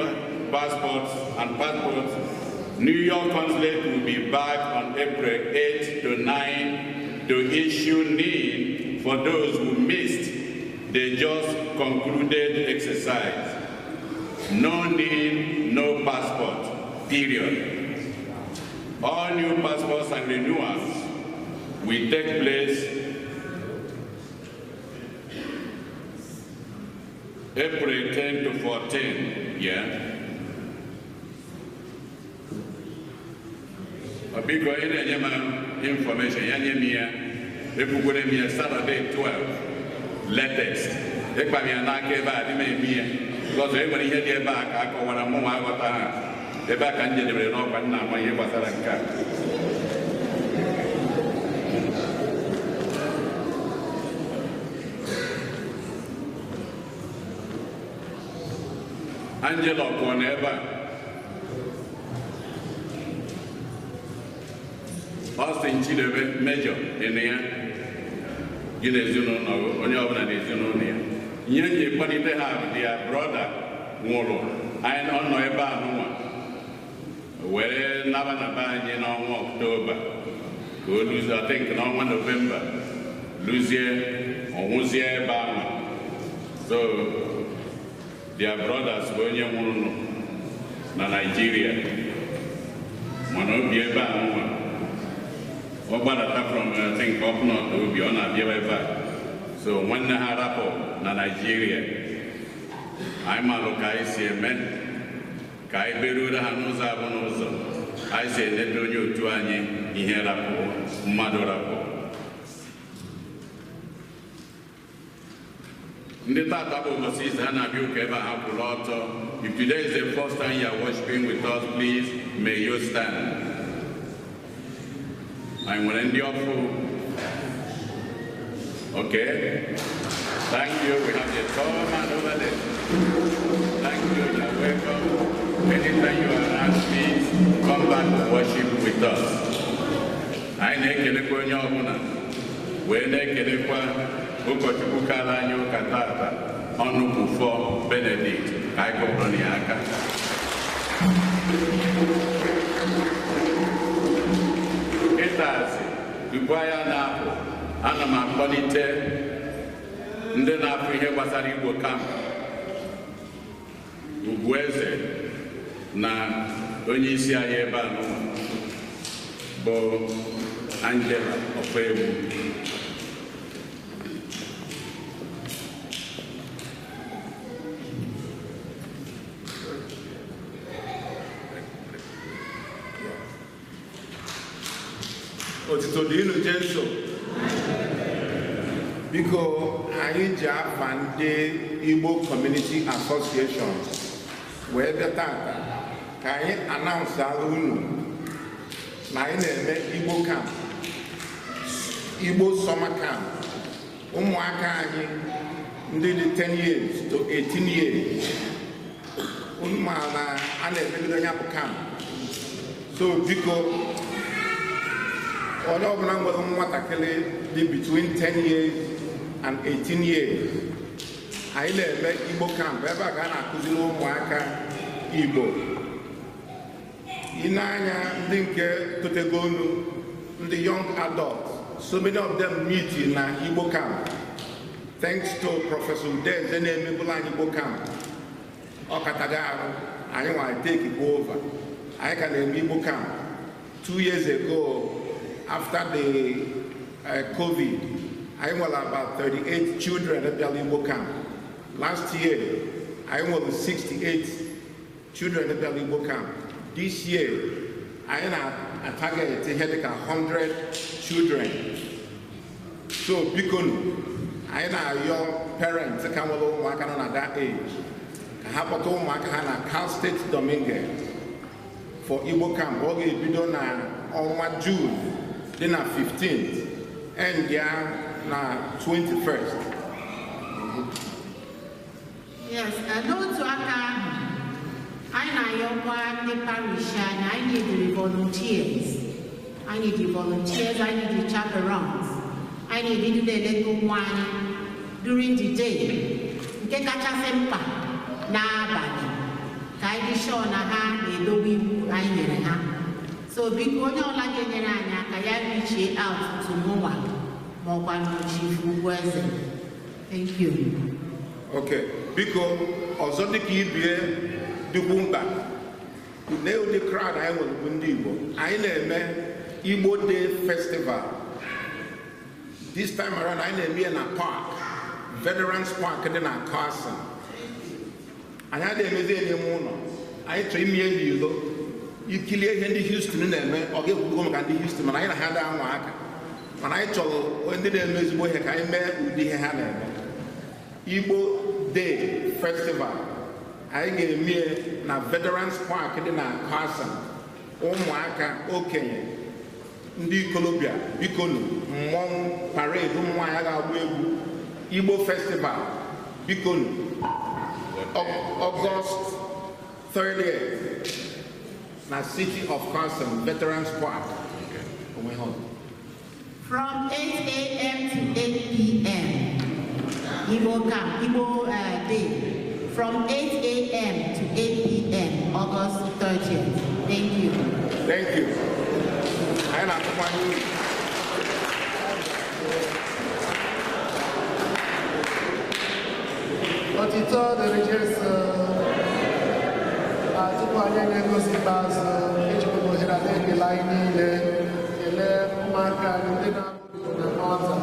passports, New York Consulate will be back on April 8 to 9 to issue need for those who missed the just concluded exercise. No need, no passport, period. All new passports and renewals will take place April 10 to 14, yeah? Biko ina nyema information ya nyemia epugore mia Saturday 12 latest ekpa mia na aka ebe a dị m emie because e nwere ihe dị ebe a ka akọwara mụ nwa aghọta ha ebe a ka m jedebere n'ọkwa nna ama ihe gbasara nke a. Angela pụọ n'ebe a. Austin Chidebe Major ịnụ ya gị na ezinụlọ onye ọbụla na ezinụlọ ya. Ihe nji kpalite ha dị ya brọda nwụrụ anyị nọ ebe a n'ụwa were naba na be anyị n'ọnwa Ọktoba ka o luzie I think n'ọnwa Novemba luzie ọnwụzie ebe ahụ. So their brothers bụ onye nwụrụ na Nigeria mana obi ebe a n'ụwa ọ gbadata from I think up north obi ọ na-abịa ebe a. So nwanne ha rapụ na Nigeria anyị malụ ka anyị si eme ka anyị beruore ha n'ụzọ abụ n'ụzọ anyị si enete onye otu anyị ihe rapụ mmadụ rapụ. Ndị tata bụ ụbọchị izu ha na-abịa ụka ebe a ha kwụrụ ọtọ. If today is the first time you are worshiping with us, please may you stand. Anyị nwere ndị ọkụ. Okay. Thank you. We have the tall man over there. Thank you. You are welcome. Anytime you are around, please come back to worship with us. Anyị na-ekelekwa onye ọbụla wee na-ekelekwa ụkọchukwu kara anyị ụka tata Ọnụkwufọ Benedict ka anyị kụpụrụ ya aka. Ịtazi tupu ya na-apụ ana m akpọlite ndị na-apụ ihe gbasara Igbo kamp Ugwueze na onye isi anyị ebe a bụ Angela Okpegbu. Otito dịrị Jesu. Biko anyị ji afa ndị Igbo Community Association wee bịa tata ka anyị announce unu na anyị na-eme Igbo camp, Igbo summer camp. Ụmụaka anyị ndị dị 10 years to 18 years. Ụmụala a na-emebido ya bụ camp. So biko onye ọbụla nwere nwatakịrị dị between 10 years and 18 years, anyị na-eme Igbo camp ebe a ka a na-akụziri ụmụaka Igbo. Ị na-anya ndị nke totegonu, ndị young adults, so many of them meet na Igbo camp. Thanks to Professor Udeze na-emebula anyị Igbo camp. Ọ kataga arụ, anyị nwa take it over. Anyị ka na-eme Igbo camp. 2 years ago, after the COVID, I was about 38 children at the Igbo camp. Last year, I was 68 children at the Igbo camp. This year, I am targeted to have 100 children. So, because I am your parents, I come along at that age. I have to go to Cal State Dominguez for Igbo camp. Okay, we don't on June. Then on 15th, and na 21st. Yes, those who are the parish, and I need the volunteers. I need the volunteers, I need the chaperones. I need to do the little one during the day. Get a sempa, na badi. Kai show na ha, the dobi, I need ha. So because you like Nyanya, I reach out to Moa, Chief Weze. Thank you. Okay, because also the key be the Bumba. You know the crowd I was Bundibo. I name Igbo Day Festival. This time around I name in a park, Veterans Park in a Carson. I had a museum. I train me you kill Henry Houston and or give Candy Houston, and I had a mark. When I told when the Miss Boy I met with the Hannah Igbo Day Festival, I gave me na Veterans Park in a Carson, Omwaka, okay, Ndi Columbia, Bikonu, Mong Parade, Umwaga Webu, Igbo Festival, Bikonu, August 30th. Na City of Carson, Veterans Park. From 8 a.m. to 8 p.m. Igbo camp, Igbo Day. From 8 a.m. to 8 p.m. August 30th. Thank you. Thank you. I am Otito dịrị Jesu. Tupu anyị na-egosi ikpeazụ ejikwa ohere a na-ekele anyị niile kelee ụmụaka ndị na-abụghị na nwata